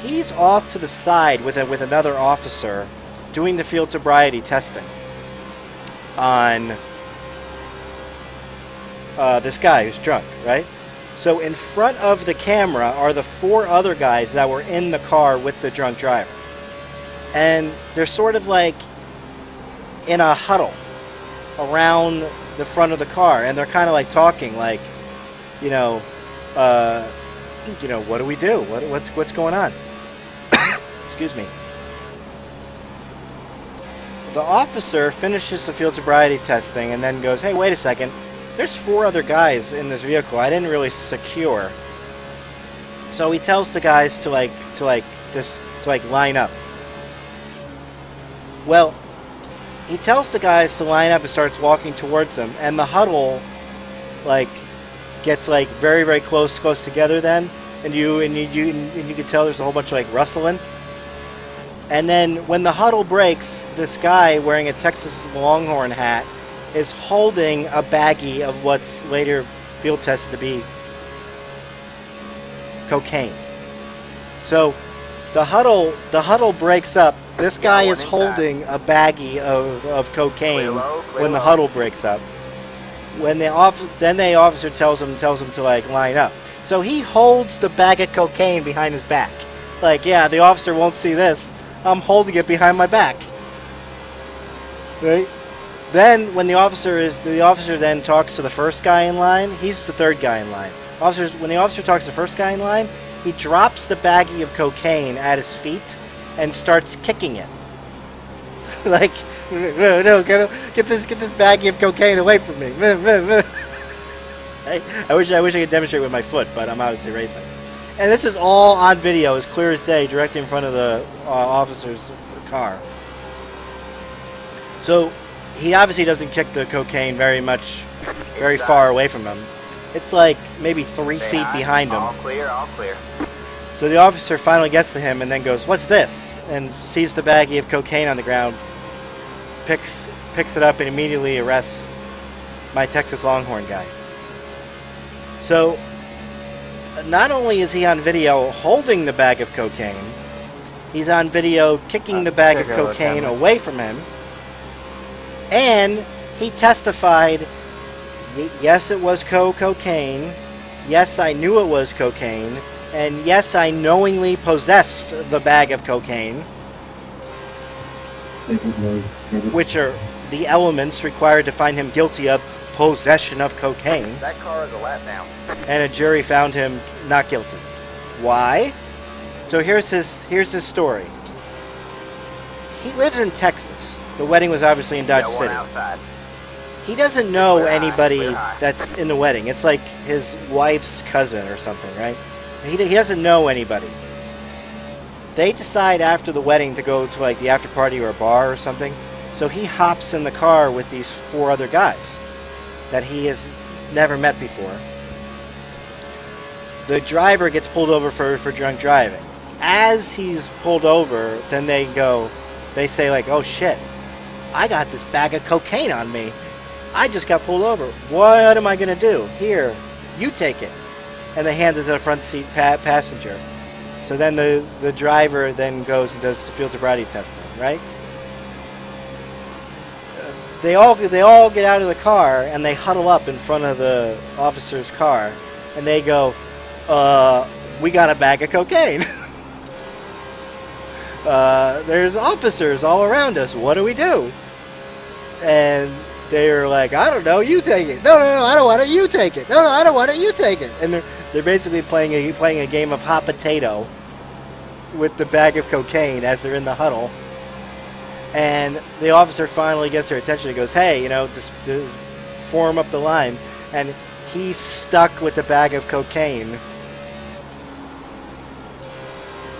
He's off to the side with another officer doing the field sobriety testing on this guy who's drunk, right? So in front of the camera are the 4 other guys that were in the car with the drunk driver. And they're sort of like in a huddle around the front of the car, and they're kind of like talking like, what do we do? What's going on? Excuse me. The officer finishes the field sobriety testing and then goes, "Hey, wait a second. There's 4 other guys in this vehicle. I didn't really secure." So he tells the guys to line up. Well, he tells the guys to line up and starts walking towards them, and the huddle gets very, very close together then, and you can tell there's a whole bunch of rustling. And then when the huddle breaks, this guy wearing a Texas Longhorn hat is holding a baggie of what's later field tested to be cocaine. So the huddle breaks up. This guy is holding a baggie of cocaine when the huddle breaks up. When the officer tells him to line up. So he holds the bag of cocaine behind his back. Yeah, the officer won't see this. I'm holding it behind my back. Right? Then when the officer then talks to the first guy in line, he's the third guy in line. When the officer talks to the first guy in line, he drops the baggie of cocaine at his feet and starts kicking it. No, get this baggie of cocaine away from me. I wish I could demonstrate with my foot, but I'm obviously racing. And this is all on video, as clear as day, directly in front of the officer's car. So he obviously doesn't kick the cocaine very far away from him. It's maybe 3 feet behind him. All clear, all clear. So the officer finally gets to him and then goes, "What's this?" and sees the baggie of cocaine on the ground, picks it up and immediately arrests my Texas Longhorn guy. So not only is he on video holding the bag of cocaine, he's on video kicking the bag of cocaine away from him, and he testified, yes, it was cocaine, yes, I knew it was cocaine, and yes, I knowingly possessed the bag of cocaine, which are the elements required to find him guilty of possession of cocaine. That car is a letdown. And a jury found him not guilty. Why? So here's his story. He lives in Texas. The wedding was obviously in Dodge City. Outside. He doesn't know Clear anybody high. that's in the wedding. It's like his wife's cousin or something, right? He doesn't know anybody. They decide after the wedding to go to the after party or a bar or something. So he hops in the car with these 4 other guys that he has never met before. The driver gets pulled over for drunk driving. As he's pulled over, then they say "Oh shit, I got this bag of cocaine on me. I just got pulled over. What am I gonna do? Here, you take it." And they hand it to the front seat passenger. So then the driver then goes and does the field sobriety testing, right? They all get out of the car and they huddle up in front of the officer's car, and they go, "We got a bag of cocaine. There's officers all around us. What do we do?" And they're like, "I don't know. You take it." No, I don't want it. You take it. No, I don't want it. You take it. And they're basically playing a game of hot potato with the bag of cocaine as they're in the huddle. And the officer finally gets their attention and goes, hey, just form up the line. And he's stuck with the bag of cocaine.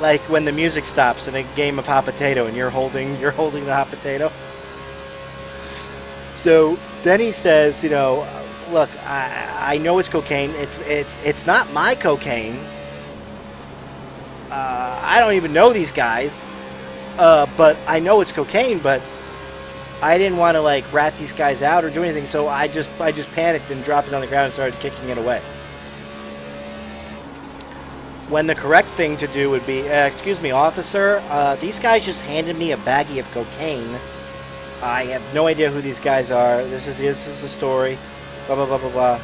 Like when the music stops in a game of hot potato and you're holding the hot potato. So then he says, look, I know it's cocaine. It's not my cocaine. I don't even know these guys. But I know it's cocaine, but I didn't want to like rat these guys out or do anything, so I just panicked and dropped it on the ground and started kicking it away. When the correct thing to do would be, excuse me, officer, these guys just handed me a baggie of cocaine. I have no idea who these guys are. This is the story. Blah, blah, blah, blah, blah.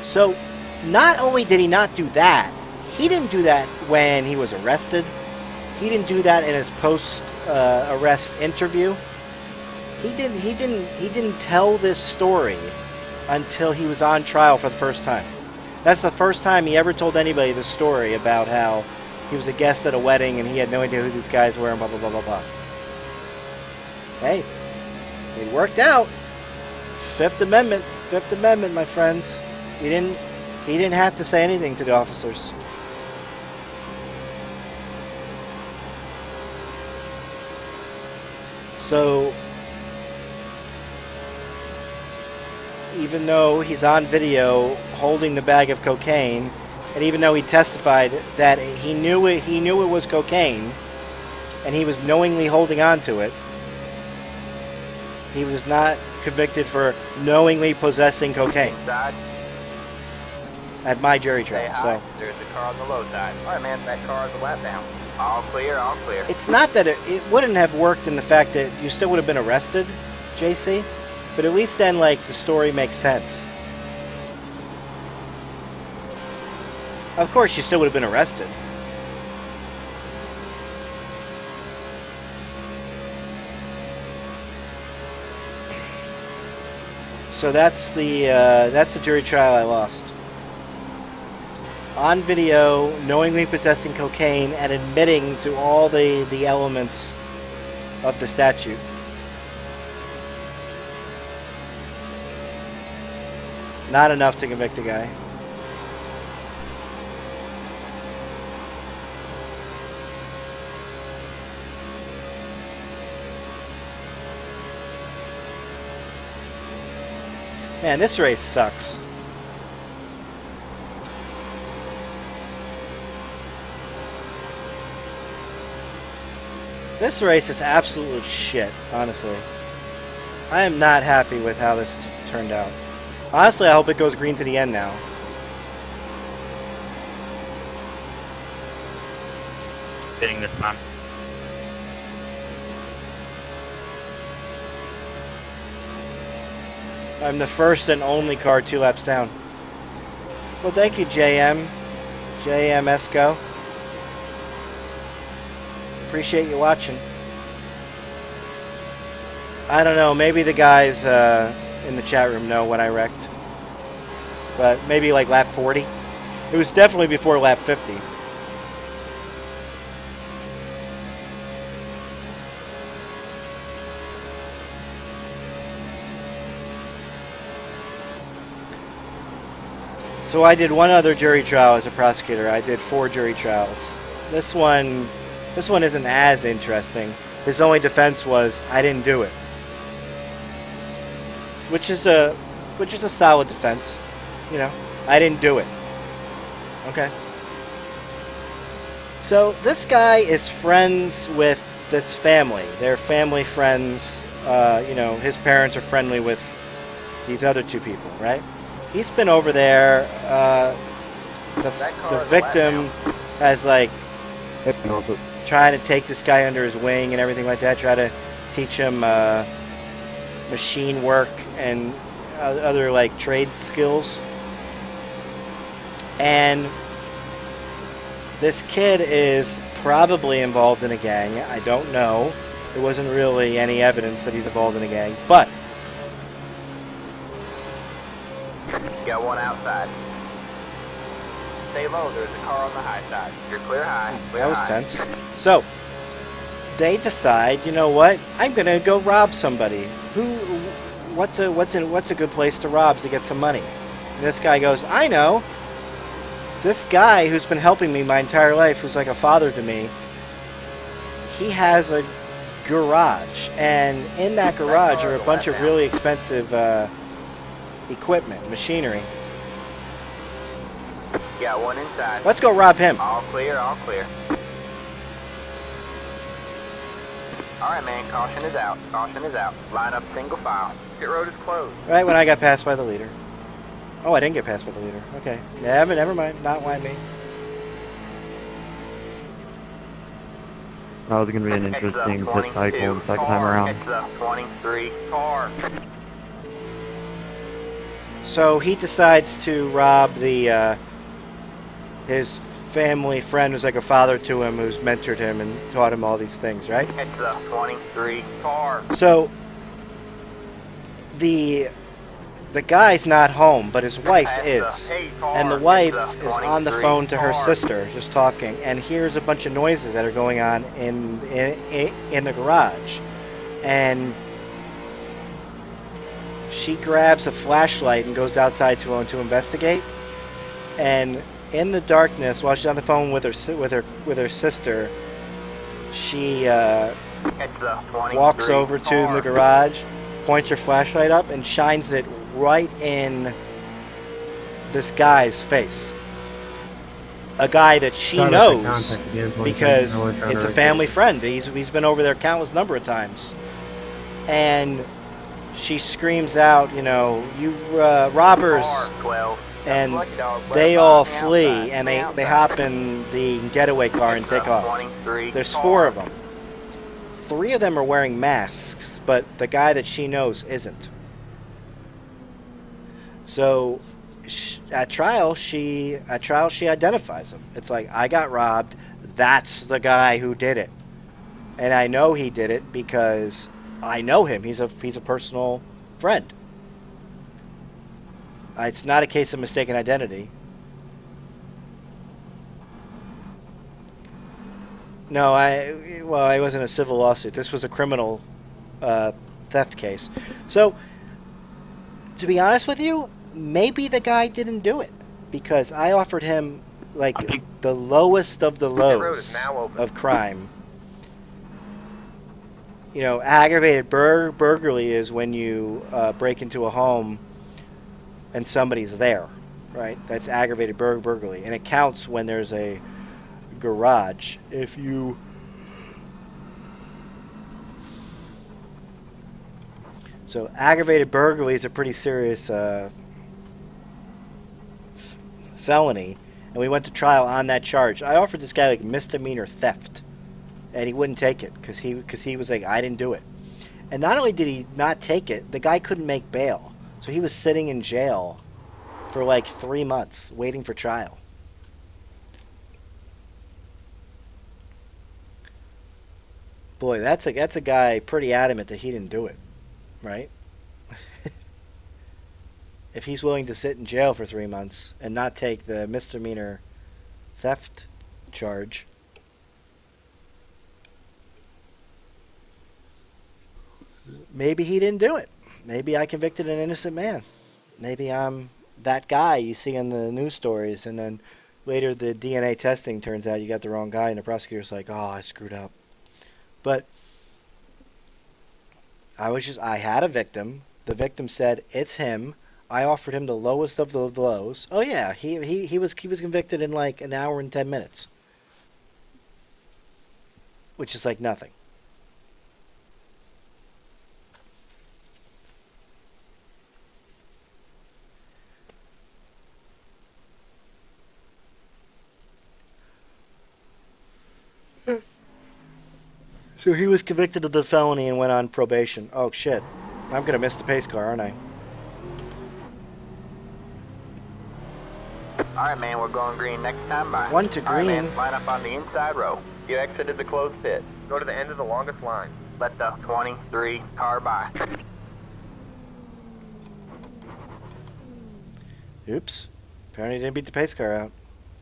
So, not only did he not do that, he didn't do that when he was arrested. He didn't do that in his post-arrest interview. He didn't tell this story until he was on trial for the first time. That's the first time he ever told anybody the story about how he was a guest at a wedding and he had no idea who these guys were and blah, blah, blah, blah, blah. Hey, it worked out. Fifth Amendment, my friends. He didn't have to say anything to the officers. So, even though he's on video holding the bag of cocaine, and even though he testified that he knew it was cocaine, and he was knowingly holding on to it, he was not convicted for knowingly possessing cocaine Side. at my jury Say trial. hi. So There's the car on the low side. All right, man. That car is a lap down. All clear. All clear. it's not that it wouldn't have worked in the fact that you still would have been arrested, JC, but at least then like the story makes sense. Of course, you still would have been arrested. So that's the jury trial I lost. On video, knowingly possessing cocaine and admitting to all the elements of the statute. Not enough to convict a guy. Man, this race sucks. This race is absolute shit, honestly. I am not happy with how this turned out. Honestly, I hope it goes green to the end now. Hitting this time. I'm the first and only car 2 laps down. Well, thank you, JM. JM Esco. Appreciate you watching. I don't know, maybe the guys in the chat room know when I wrecked. But maybe like lap 40. It was definitely before lap 50. So I did one other jury trial as a prosecutor. I did 4 jury trials. This one isn't as interesting. His only defense was I didn't do it, which is a solid defense. You know, I didn't do it. Okay. So this guy is friends with this family. They're family friends. You know, his parents are friendly with these other 2 people, right? He's been over there. The victim has like trying to take this guy under his wing and everything like that. Try to teach him machine work and other like trade skills. And this kid is probably involved in a gang. I don't know. There wasn't really any evidence that he's involved in a gang, but Got one outside. Stay low. There's a car on the high side. You're clear high. Clear that was high. tense. So, they decide, you know what? I'm gonna go rob somebody. What's a good place to rob to get some money? And this guy goes, I know. This guy who's been helping me my entire life, who's like a father to me, he has a garage, and in that garage are a bunch of really expensive equipment, machinery. Got one inside. Let's go rob him. All clear, all clear. Alright, man, caution is out. Caution is out. Line up single file. Pit road is closed. Right when I got passed by the leader. Oh, I didn't get passed by the leader. Okay. Never mind. Not why me. That was going to be an interesting pit cycle the second time around. It's the 23 car. So he decides to rob the his family friend who's like a father to him, who's mentored him and taught him all these things, right? It's the 23 car. So the guy's not home, but his wife is. And the wife is on the phone to her sister, just talking, and hears a bunch of noises that are going on in the garage. And she grabs a flashlight and goes outside to investigate. And in the darkness, while she's on the phone with her sister, she walks over to the garage, points her flashlight up, and shines it right in this guy's face. A guy that she knows because it's a family friend. He's been over there countless number of times. And she screams out, you know, you robbers. And they all flee, and they hop in the getaway car and take off. There's 4 of them. 3 of them are wearing masks, but the guy that she knows isn't. So at trial she identifies him. It's like, I got robbed. That's the guy who did it, and I know he did it because I know him. He's a personal friend. It's not a case of mistaken identity. No, it wasn't a civil lawsuit. This was a criminal theft case. So, to be honest with you, maybe the guy didn't do it, because I offered him like the lowest of the lows of crime. You know, aggravated burglary is when you break into a home and somebody's there, right? That's aggravated burglary, and it counts when there's a garage. If you so aggravated burglary is a pretty serious felony, and we went to trial on that charge. I offered this guy like misdemeanor theft, and he wouldn't take it because he was like, I didn't do it. And not only did he not take it, the guy couldn't make bail. So he was sitting in jail for like 3 months waiting for trial. Boy, that's a guy pretty adamant that he didn't do it, right? If he's willing to sit in jail for 3 months and not take the misdemeanor theft charge, maybe he didn't do it. Maybe I convicted an innocent man. Maybe I'm that guy you see in the news stories, and then later the DNA testing turns out you got the wrong guy, and the prosecutor's like, oh, I screwed up. But I had a victim. The victim said it's him. I offered him the lowest of the lows. Oh yeah, he was convicted in like an hour and 10 minutes, which is like nothing. So he was convicted of the felony and went on probation. Oh shit. I'm gonna miss the pace car, aren't I? Alright, man, we're going green next time by. 1 to green. Alright, man, line up on the inside row. You exited the closed pit. Go to the end of the longest line. Let the 23 car by. Oops. Apparently didn't beat the pace car out.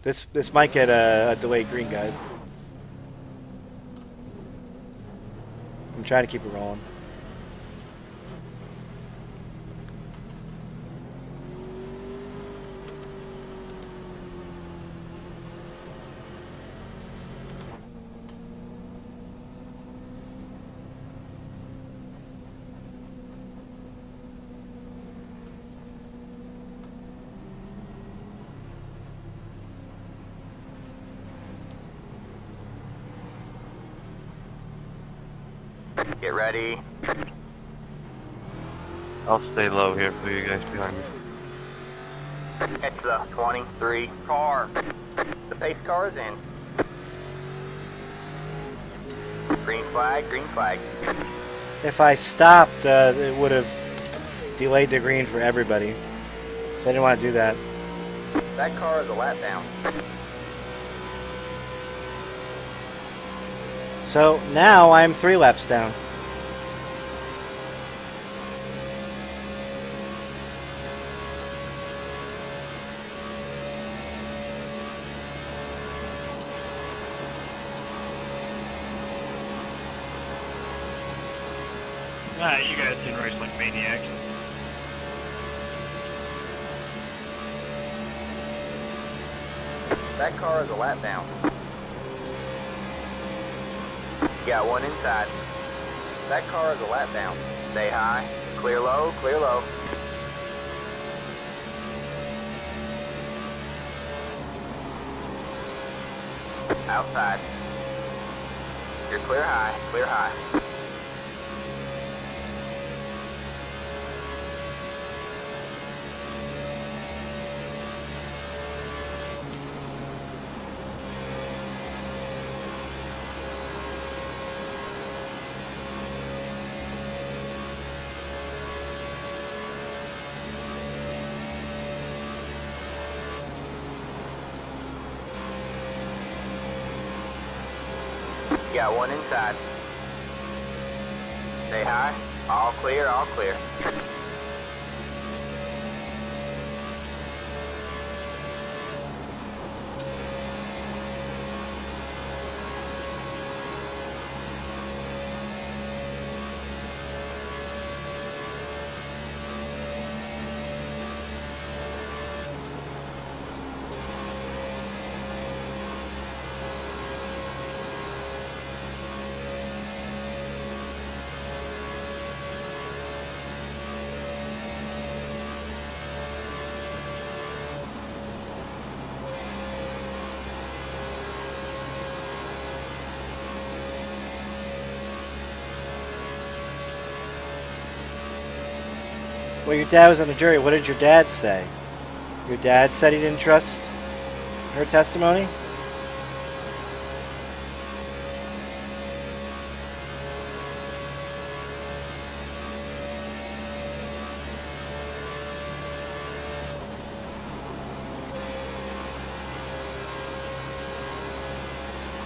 This might get a delayed green, guys. try to keep it rolling. Get ready. I'll stay low here for you guys behind me. It's the 23 car. The pace car is in. Green flag, green flag. If I stopped, it would have delayed the green for everybody. So I didn't want to do that. That car is a lap down. So now I'm 3 laps down. Ah, you guys can race like maniacs. That car is a lap down. Got one inside. That car is a lap down. Stay high. Clear low, clear low. Outside. You're clear high, clear high. Got one inside. Stay high. All clear, all clear. Well, your dad was on the jury. What did your dad say? Your dad said he didn't trust her testimony?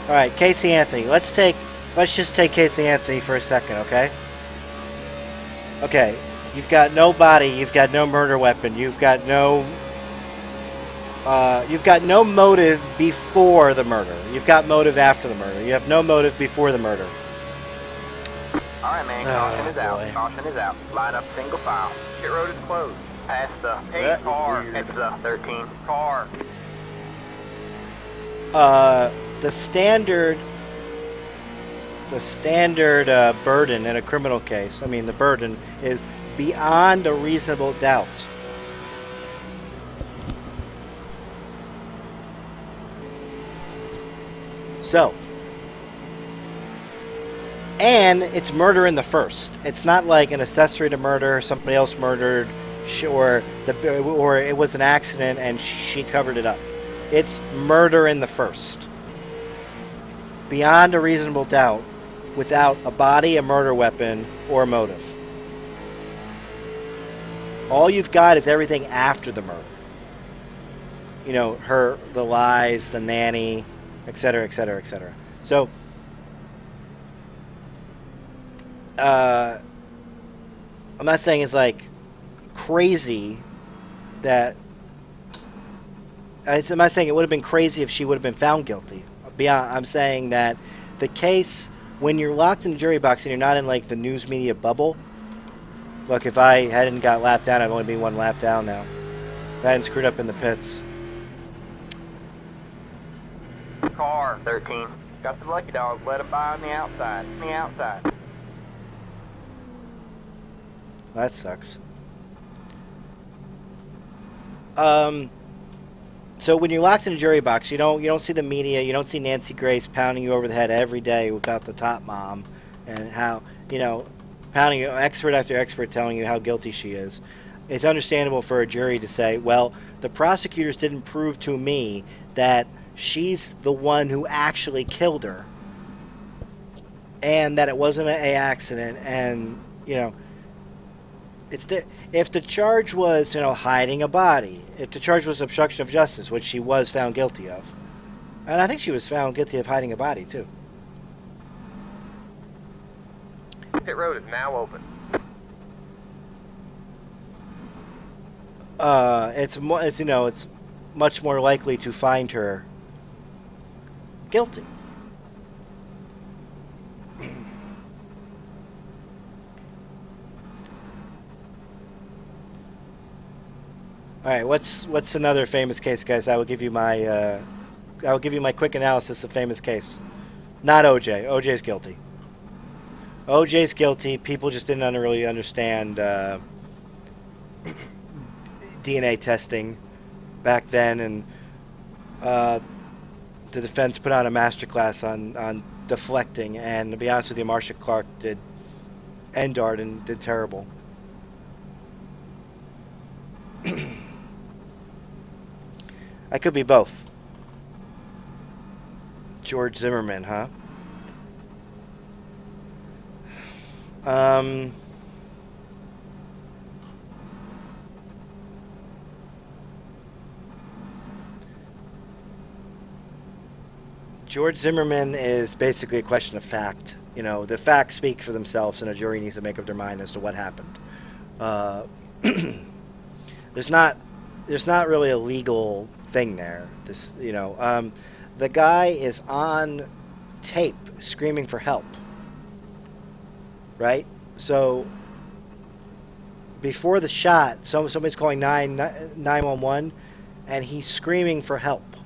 All right, Casey Anthony. Let's just take Casey Anthony for a second, okay? Okay, you've got no body, you've got no murder weapon, you've got no motive before the murder. You've got motive after the murder. You have no motive before the murder. Alright, man, caution is out. Caution is out. Line up single file. Pit road is closed. Past the 8 car. It's the 13 car. The standard burden in a criminal case, I mean the burden is beyond a reasonable doubt. So, and it's murder in the first. It's not like an accessory to murder, somebody else murdered, or it was an accident and she covered it up. It's murder in the first. Beyond a reasonable doubt, without a body, a murder weapon, or a motive. All you've got is everything after the murder. You know, the lies, the nanny, etc., etc., etc. So, I'm not saying it's like crazy that. I'm not saying it would have been crazy if she would have been found guilty. I'm saying that the case when you're locked in the jury box and you're not in like the news media bubble. Look, if I hadn't got lapped down, I'd only be 1 lap down now. If I hadn't screwed up in the pits. Car 13. Got the lucky dog. Let him by on the outside. On the outside. That sucks. So when you're locked in a jury box, you don't see the media, you don't see Nancy Grace pounding you over the head every day about the top mom and how, pounding you, expert after expert telling you how guilty she is. It's understandable for a jury to say, well, the prosecutors didn't prove to me that she's the one who actually killed her and that it wasn't an accident, and if the charge was, hiding a body, if the charge was obstruction of justice, which she was found guilty of, and I think she was found guilty of hiding a body too. Pit road is now open. It's much more likely to find her guilty. All right, what's another famous case, guys? I will give you my quick analysis of famous case. Not OJ. OJ's guilty. OJ's guilty. People just didn't really understand DNA testing back then, and the defense put on a masterclass on deflecting. And to be honest with you, Marcia Clark did Endard and did terrible. I could be both. George Zimmerman, huh? George Zimmerman is basically a question of fact. The facts speak for themselves, and a jury needs to make up their mind as to what happened. There's not really a legal thing there. The guy is on tape screaming for help, right? So before the shot, somebody's calling 911, and he's screaming for help,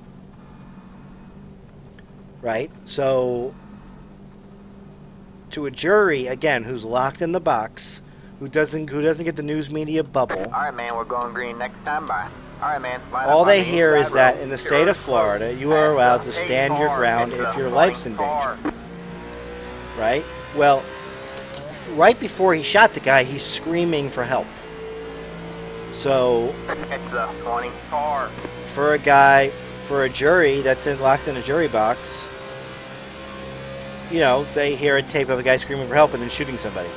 right? So to a jury, again, who's locked in the box, who doesn't get the news media bubble. All right, man, we're going green next time. Bye. All right, man. All they hear is that in the state of Florida, you are allowed to stand your ground if your life's in danger. Right? Well, right before he shot the guy, he's screaming for help. So, it's a 20 car. For a jury that's locked in a jury box, they hear a tape of a guy screaming for help and then shooting somebody.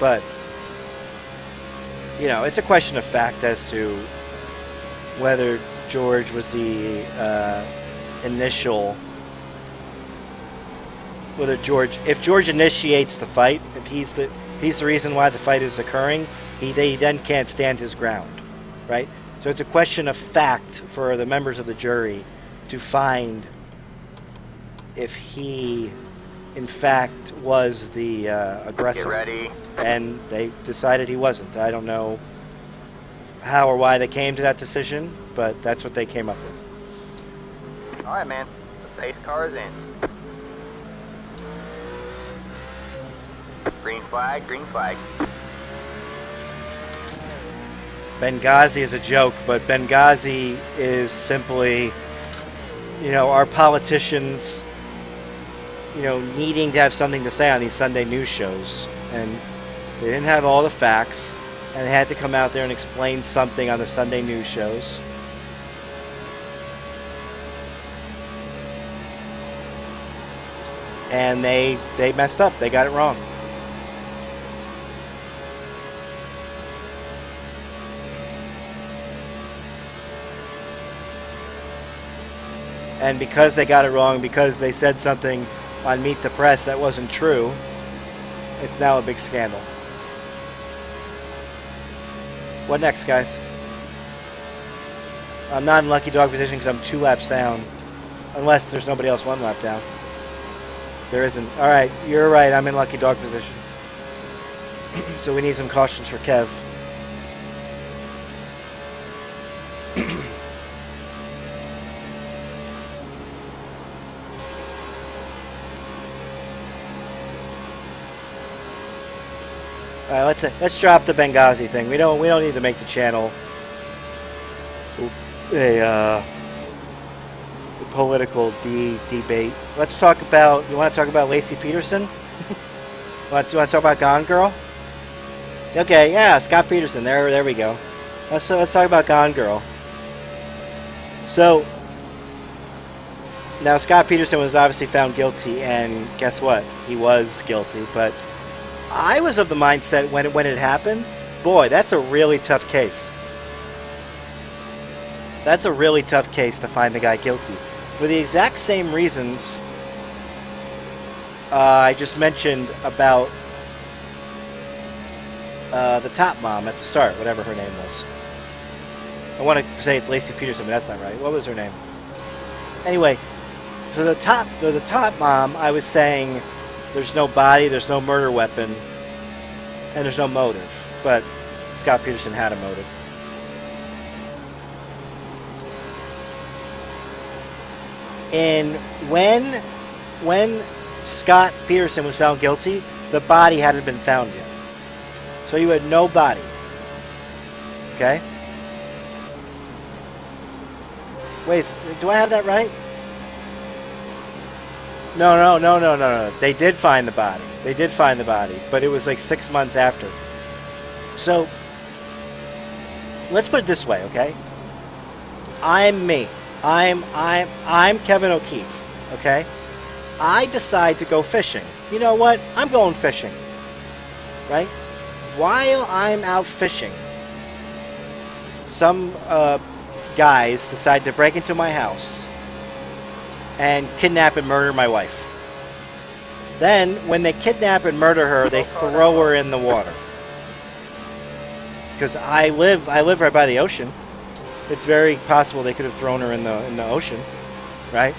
But, it's a question of fact as to whether George was the initial. If George initiates the fight, if he's the reason why the fight is occurring, he then can't stand his ground, right? So it's a question of fact for the members of the jury to find if he, in fact, was the aggressor. Get ready. And they decided he wasn't. I don't know how or why they came to that decision, but that's what they came up with. All right, man. The pace car is in. Green flag, green flag. Benghazi is a joke, but Benghazi is simply, our politicians, needing to have something to say on these Sunday news shows. And they didn't have all the facts, and they had to come out there and explain something on the Sunday news shows. And they messed up. They got it wrong. And because they got it wrong, because they said something on Meet the Press that wasn't true, it's now a big scandal. What next, guys? I'm not in lucky dog position because I'm 2 laps down. Unless there's nobody else one lap down. There isn't. Alright, you're right. I'm in lucky dog position. So we need some cautions for Kev. Alright, let's drop the Benghazi thing. We don't need to make the channel a political debate. Let's talk about. You want to talk about Lacey Peterson? Want to talk about Gone Girl? Okay, yeah, Scott Peterson. There we go. Let's talk about Gone Girl. So now Scott Peterson was obviously found guilty, and guess what? He was guilty. But I was of the mindset when it happened, boy, that's a really tough case. That's a really tough case to find the guy guilty for the exact same reasons I just mentioned about the top mom at the start, whatever her name was. I want to say it's Lacey Peterson, but that's not right. What was her name? Anyway, for the top mom, I was saying there's no body, there's no murder weapon, and there's no motive. But Scott Peterson had a motive. And when Scott Peterson was found guilty, the body hadn't been found yet. So you had no body. Okay? Wait, do I have that right? No. They did find the body. They did find the body, but it was like 6 months after. So, let's put it this way, okay? I'm me. I'm Kevin O'Keefe, okay? I decide to go fishing. You know what? I'm going fishing, right? While I'm out fishing, some guys decide to break into my house and kidnap and murder my wife. Then, when they kidnap and murder her, they throw her in the water. Because I live right by the ocean. It's very possible they could have thrown her in the ocean, right?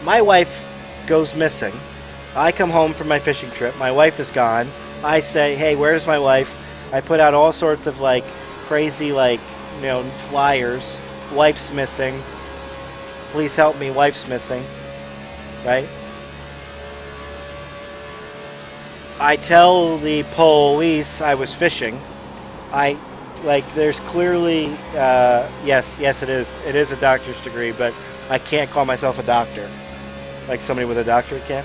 My wife goes missing. I come home from my fishing trip. My wife is gone. I say, "Hey, where's my wife?" I put out all sorts of like crazy flyers. Wife's missing. Please help me. Wife's missing. Right? I tell the police I was fishing. There's clearly, yes, it is a doctor's degree, but I can't call myself a doctor, like somebody with a doctorate can.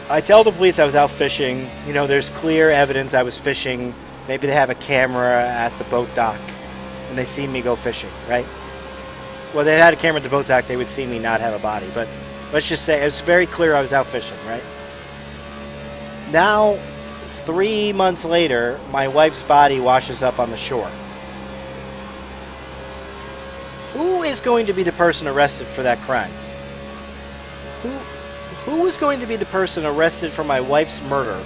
I tell the police I was out fishing. There's clear evidence I was fishing. Maybe they have a camera at the boat dock, and they see me go fishing, right? Well, they had a camera at the boat dock, they would see me not have a body, but let's just say it's very clear I was out fishing, right? Now, 3 months later, my wife's body washes up on the shore. Who is going to be the person arrested for that crime? Who is going to be the person arrested for my wife's murder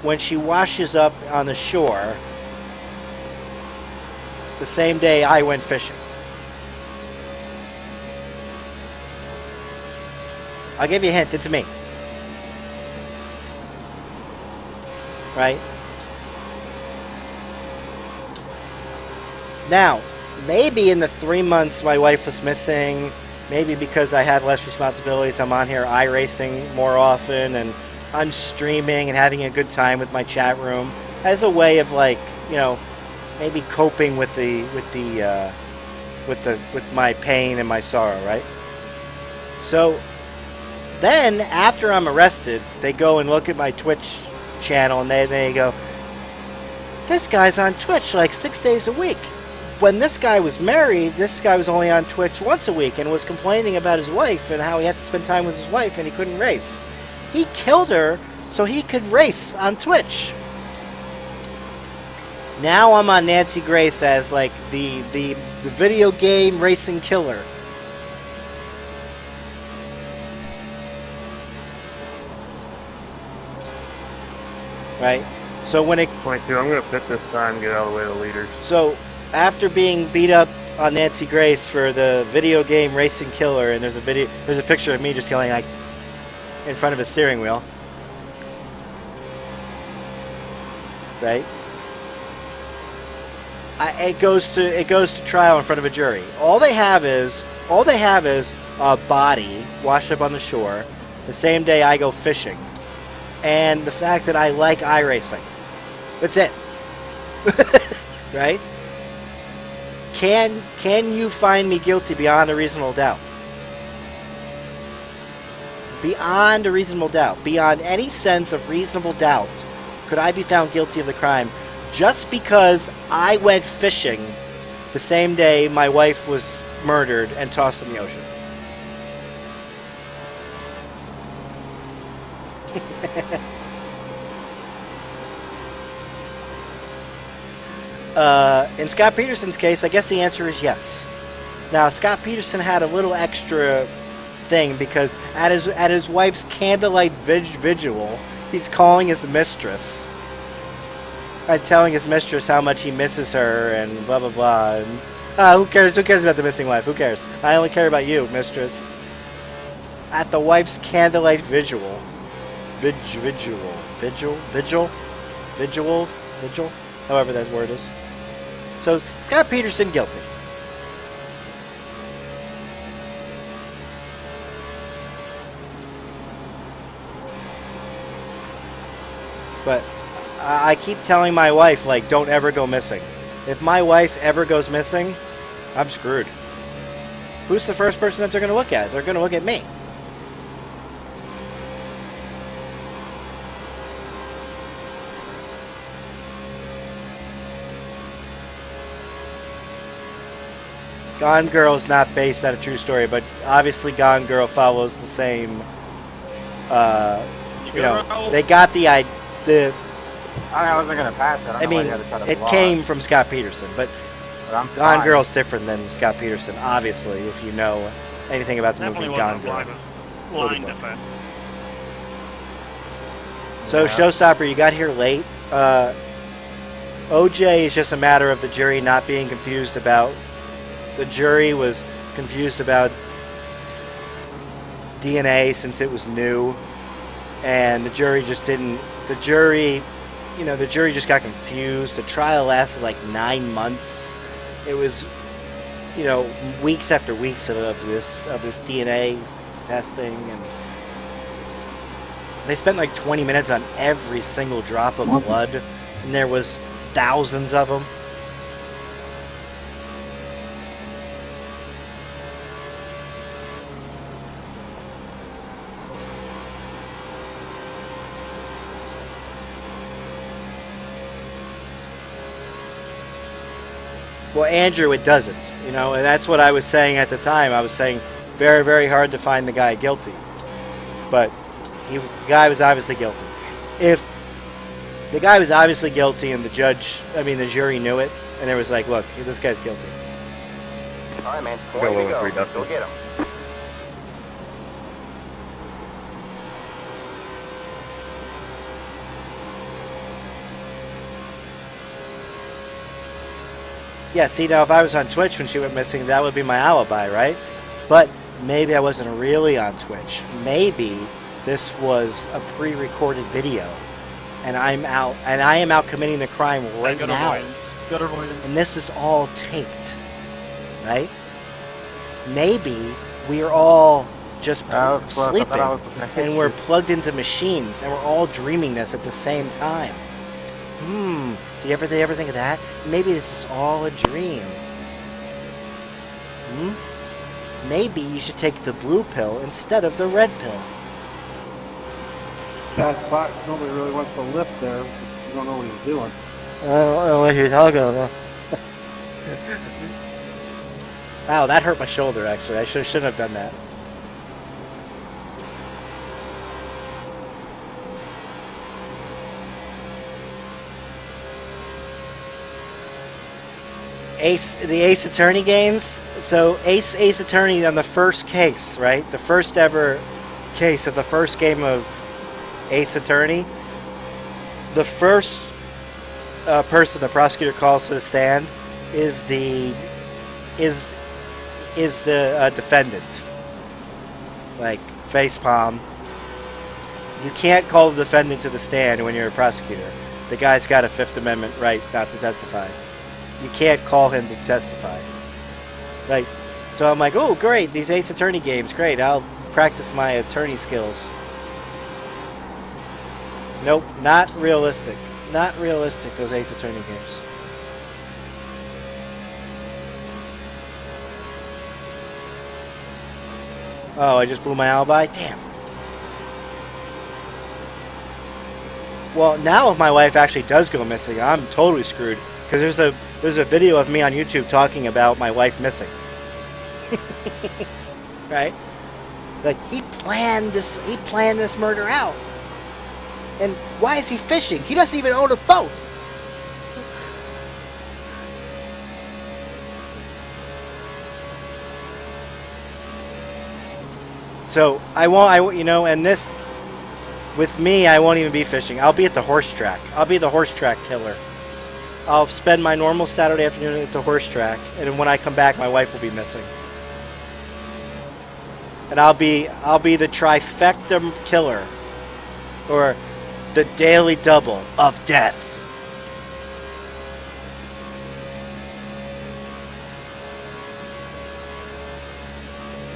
when she washes up on the shore the same day I went fishing? I'll give you a hint, it's me. Right? Now, maybe in the 3 months my wife was missing, maybe because I had less responsibilities, I'm on here iRacing more often, and I'm streaming and having a good time with my chat room as a way of maybe coping with my pain and my sorrow, right? So then after I'm arrested, they go and look at my Twitch channel and they go, "This guy's on Twitch like 6 days a week." When this guy was married, this guy was only on Twitch once a week and was complaining about his wife and how he had to spend time with his wife and he couldn't race. He killed her so he could race on Twitch. Now I'm on Nancy Grace as like the video game racing killer. Right? So when it... 22, I'm going to pit this time, get out of the way of the leaders. So after being beat up on Nancy Grace for the video game Racing Killer, and there's a picture of me just going like in front of a steering wheel. Right? It goes to trial in front of a jury. All they have is a body washed up on the shore the same day I go fishing, and the fact that I like iRacing. That's it. Right? Can you find me guilty beyond a reasonable doubt? Beyond a reasonable doubt, beyond any sense of reasonable doubt, could I be found guilty of the crime just because I went fishing the same day my wife was murdered and tossed in the ocean? In Scott Peterson's case, I guess the answer is yes. Now, Scott Peterson had a little extra thing because at his wife's candlelight vigil, he's calling his mistress and telling his mistress how much he misses her and blah blah blah. And, who cares? Who cares about the missing wife? Who cares? I only care about you, mistress. At the wife's candlelight vigil, however that word is. So Scott Peterson guilty. But I keep telling my wife, like, don't ever go missing. If my wife ever goes missing, I'm screwed. Who's the first person that they're going to look at? They're going to look at me. Gone Girl is not based on a true story, but obviously Gone Girl follows the same. They got the I wasn't gonna pass it. I mean, it came from Scott Peterson, but Gone Girl's different than Scott Peterson, obviously, if you know anything about the movie Gone Girl. So, Showstopper, you got here late. OJ is just a matter of the jury not being confused about. The jury was confused about DNA since it was new, and the jury just didn't. The jury just got confused. The trial lasted like 9 months. It was, weeks after weeks of this DNA testing, and they spent like 20 minutes on every single drop of blood, and there was thousands of them. Well, Andrew, it doesn't, and that's what I was saying at the time. I was saying very, very hard to find the guy guilty, but the guy was obviously guilty. If the guy was obviously guilty and the jury knew it, and it was like, look, this guy's guilty. All right, man. Go get him. Yeah, see, now if I was on Twitch when she went missing, that would be my alibi, right? But maybe I wasn't really on Twitch. Maybe this was a pre-recorded video, and I am out committing the crime right now. And this is all taped, right? Maybe we are all just sleeping, and we're plugged into machines, and we're all dreaming this at the same time. Do you ever think of that? Maybe this is all a dream. Maybe you should take the blue pill instead of the red pill. That Fox, nobody really wants to lift there. You don't know what he's doing. I don't know what you're talking about. Wow, that hurt my shoulder, actually. I shouldn't have done that. The Ace Attorney games. So Ace Attorney on the first case, right? The first ever case of the first game of Ace Attorney. The first person the prosecutor calls to the stand is the is the defendant. Like, facepalm. You can't call the defendant to the stand when you're a prosecutor. The guy's got a Fifth Amendment right not to testify. You can't call him to testify. Like, so I'm like, oh great, these Ace Attorney games, great, I'll practice my attorney skills. Nope, not realistic. Not realistic, those Ace Attorney games. Oh, I just blew my alibi? Damn. Well, now if my wife actually does go missing, I'm totally screwed. Because there's a video of me on YouTube talking about my wife missing. Right? Like, he planned this murder out. And why is he fishing? He doesn't even own a boat. So and this, with me, I won't even be fishing. I'll be at the horse track. I'll be the horse track killer. I'll spend my normal Saturday afternoon at the horse track, and then when I come back, my wife will be missing. And I'll be the trifecta killer, or the daily double of death.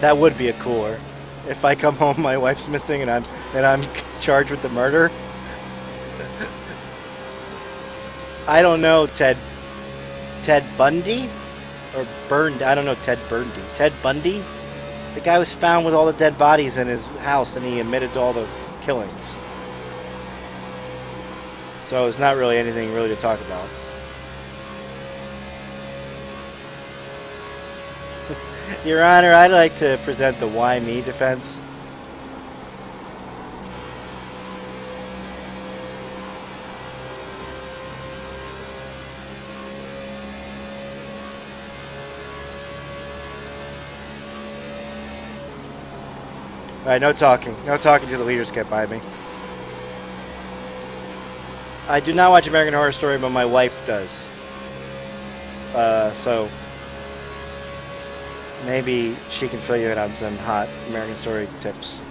That would be a cooler. If I come home, my wife's missing, and I'm charged with the murder. I don't know, Ted Bundy? Or Burned, I don't know, Ted Bundy. Ted Bundy? The guy was found with all the dead bodies in his house, and he admitted to all the killings. So it's not really anything really to talk about. Your Honor, I'd like to present the why me defense. Alright, no talking. No talking till the leaders get by me. I do not watch American Horror Story, but my wife does. So maybe she can fill you in on some hot American Story tips.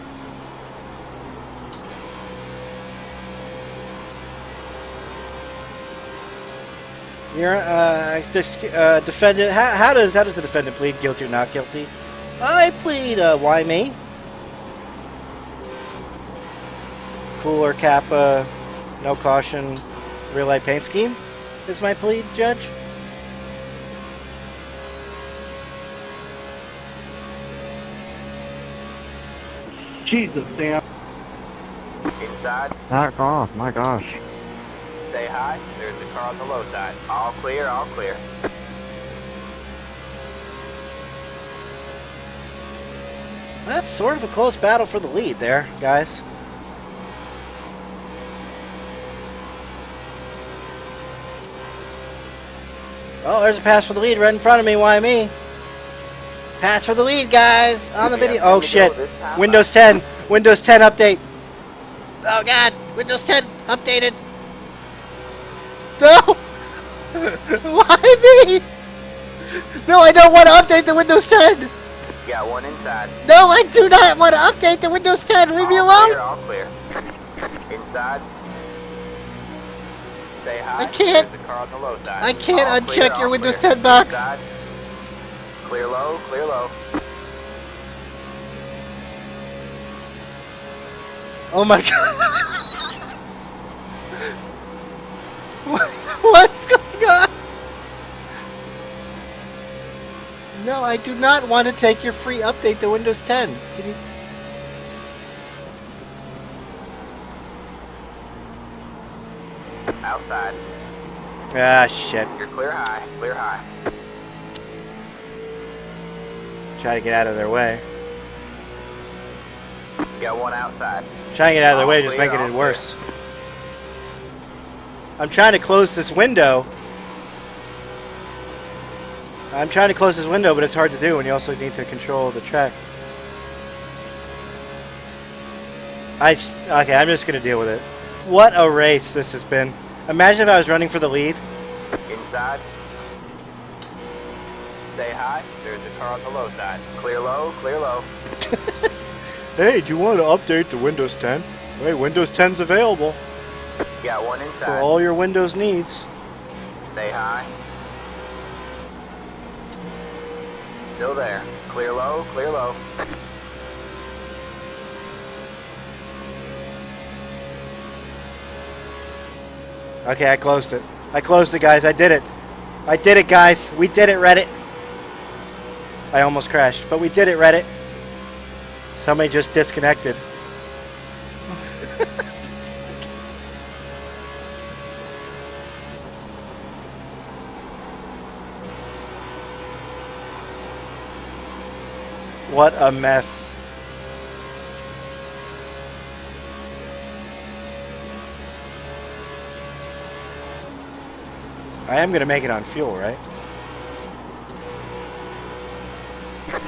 Your defendant. How does the defendant plead guilty or not guilty? I plead why me? Cooler Kappa, no caution, real life paint scheme is my plea, Judge. Jesus, damn. Inside. Knock off, my gosh. Say hi. There's the car on the low side. All clear, all clear. That's sort of a close battle for the lead there, guys. Oh, there's a pass for the lead right in front of me. Why me? Pass for the lead, guys, on the video. Oh shit! Windows 10. Windows 10 update. Oh god! Windows 10 updated. No! Why me? No, I don't want to update the Windows 10. Got one inside. No, I do not want to update the Windows 10. Leave me alone. All clear. Inside. Say hi. I can't. There's the car on the low side. I can't All uncheck clear, your all Windows clear. 10 box. Inside. Clear low, clear low. Oh my god. What's going on? No, I do not want to take your free update to Windows 10. Can you... Outside. Ah, shit. You're clear high, clear high. Try to get out of their way. Got one outside. Trying to get out of their way, just Clear, making all it clear. worse. I'm trying to close this window. I'm trying to close this window, but it's hard to do when you also need to control the track. Okay, I'm just gonna deal with it. What a race this has been. Imagine if I was running for the lead. Inside. Stay high. There's a car on the low side. Clear low, clear low. Hey, do you want to update to Windows 10? Hey, Windows 10's available Got one inside. for all your Windows needs. Stay high. Still there. Clear low, clear low. Okay, I closed it. I closed it, guys. I did it. I did it, guys. We did it, Reddit. I almost crashed, but we did it, Reddit. Somebody just disconnected. What a mess. I am going to make it on fuel, right?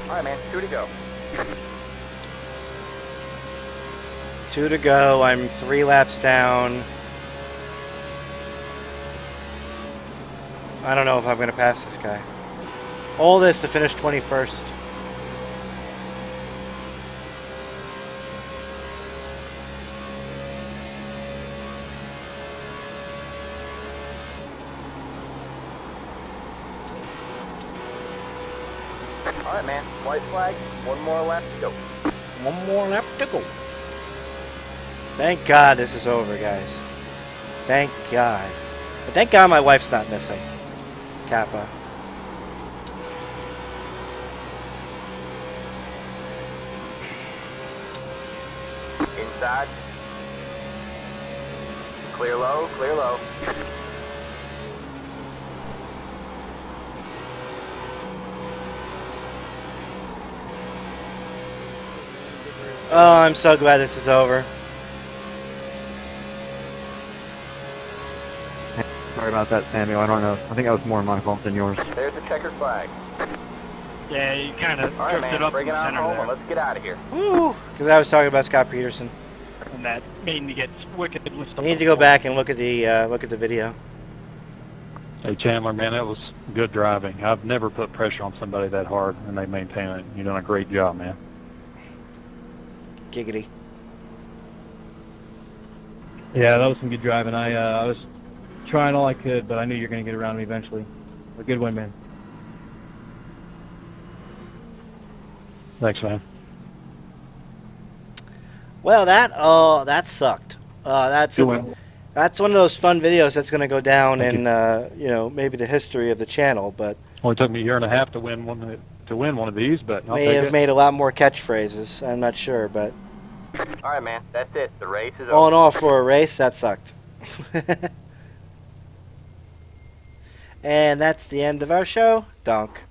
Alright, man. 2 to go. 2 to go. I'm 3 laps down. I don't know if I'm going to pass this guy. All this to finish 21st. Alright, man. White flag. 1 more lap to go. 1 more lap to go. Thank God this is over, guys. Thank God. But thank God my wife's not missing. Kappa. Inside. Clear low, clear low. Oh, I'm so glad this is over. Sorry about that, Samuel. I don't know. I think that was more my fault than yours. There's a checkered flag. Yeah, you kind of Alright, drifted man. up Bring in it the on center home there. and let's get out of here. Woo! Because I was talking about Scott Peterson. And that made me get wicked. You need to go back and look at the video. Hey Chandler, man, that was good driving. I've never put pressure on somebody that hard, and they maintain it. You're doing a great job, man. Giggity. Yeah, that was some good driving. I was trying all I could, but I knew you were going to get around me eventually. A good win, man. Thanks, man. Well, that sucked. That's Good win. That's one of those fun videos that's going to go down Thank in maybe the history of the channel, but Only took me a year and a half to win one of these, but I'll may take have it. made a lot more catchphrases. I'm not sure, but Alright, man. That's it. The race is all in over. all, for a race, that sucked. And that's the end of our show. Donk.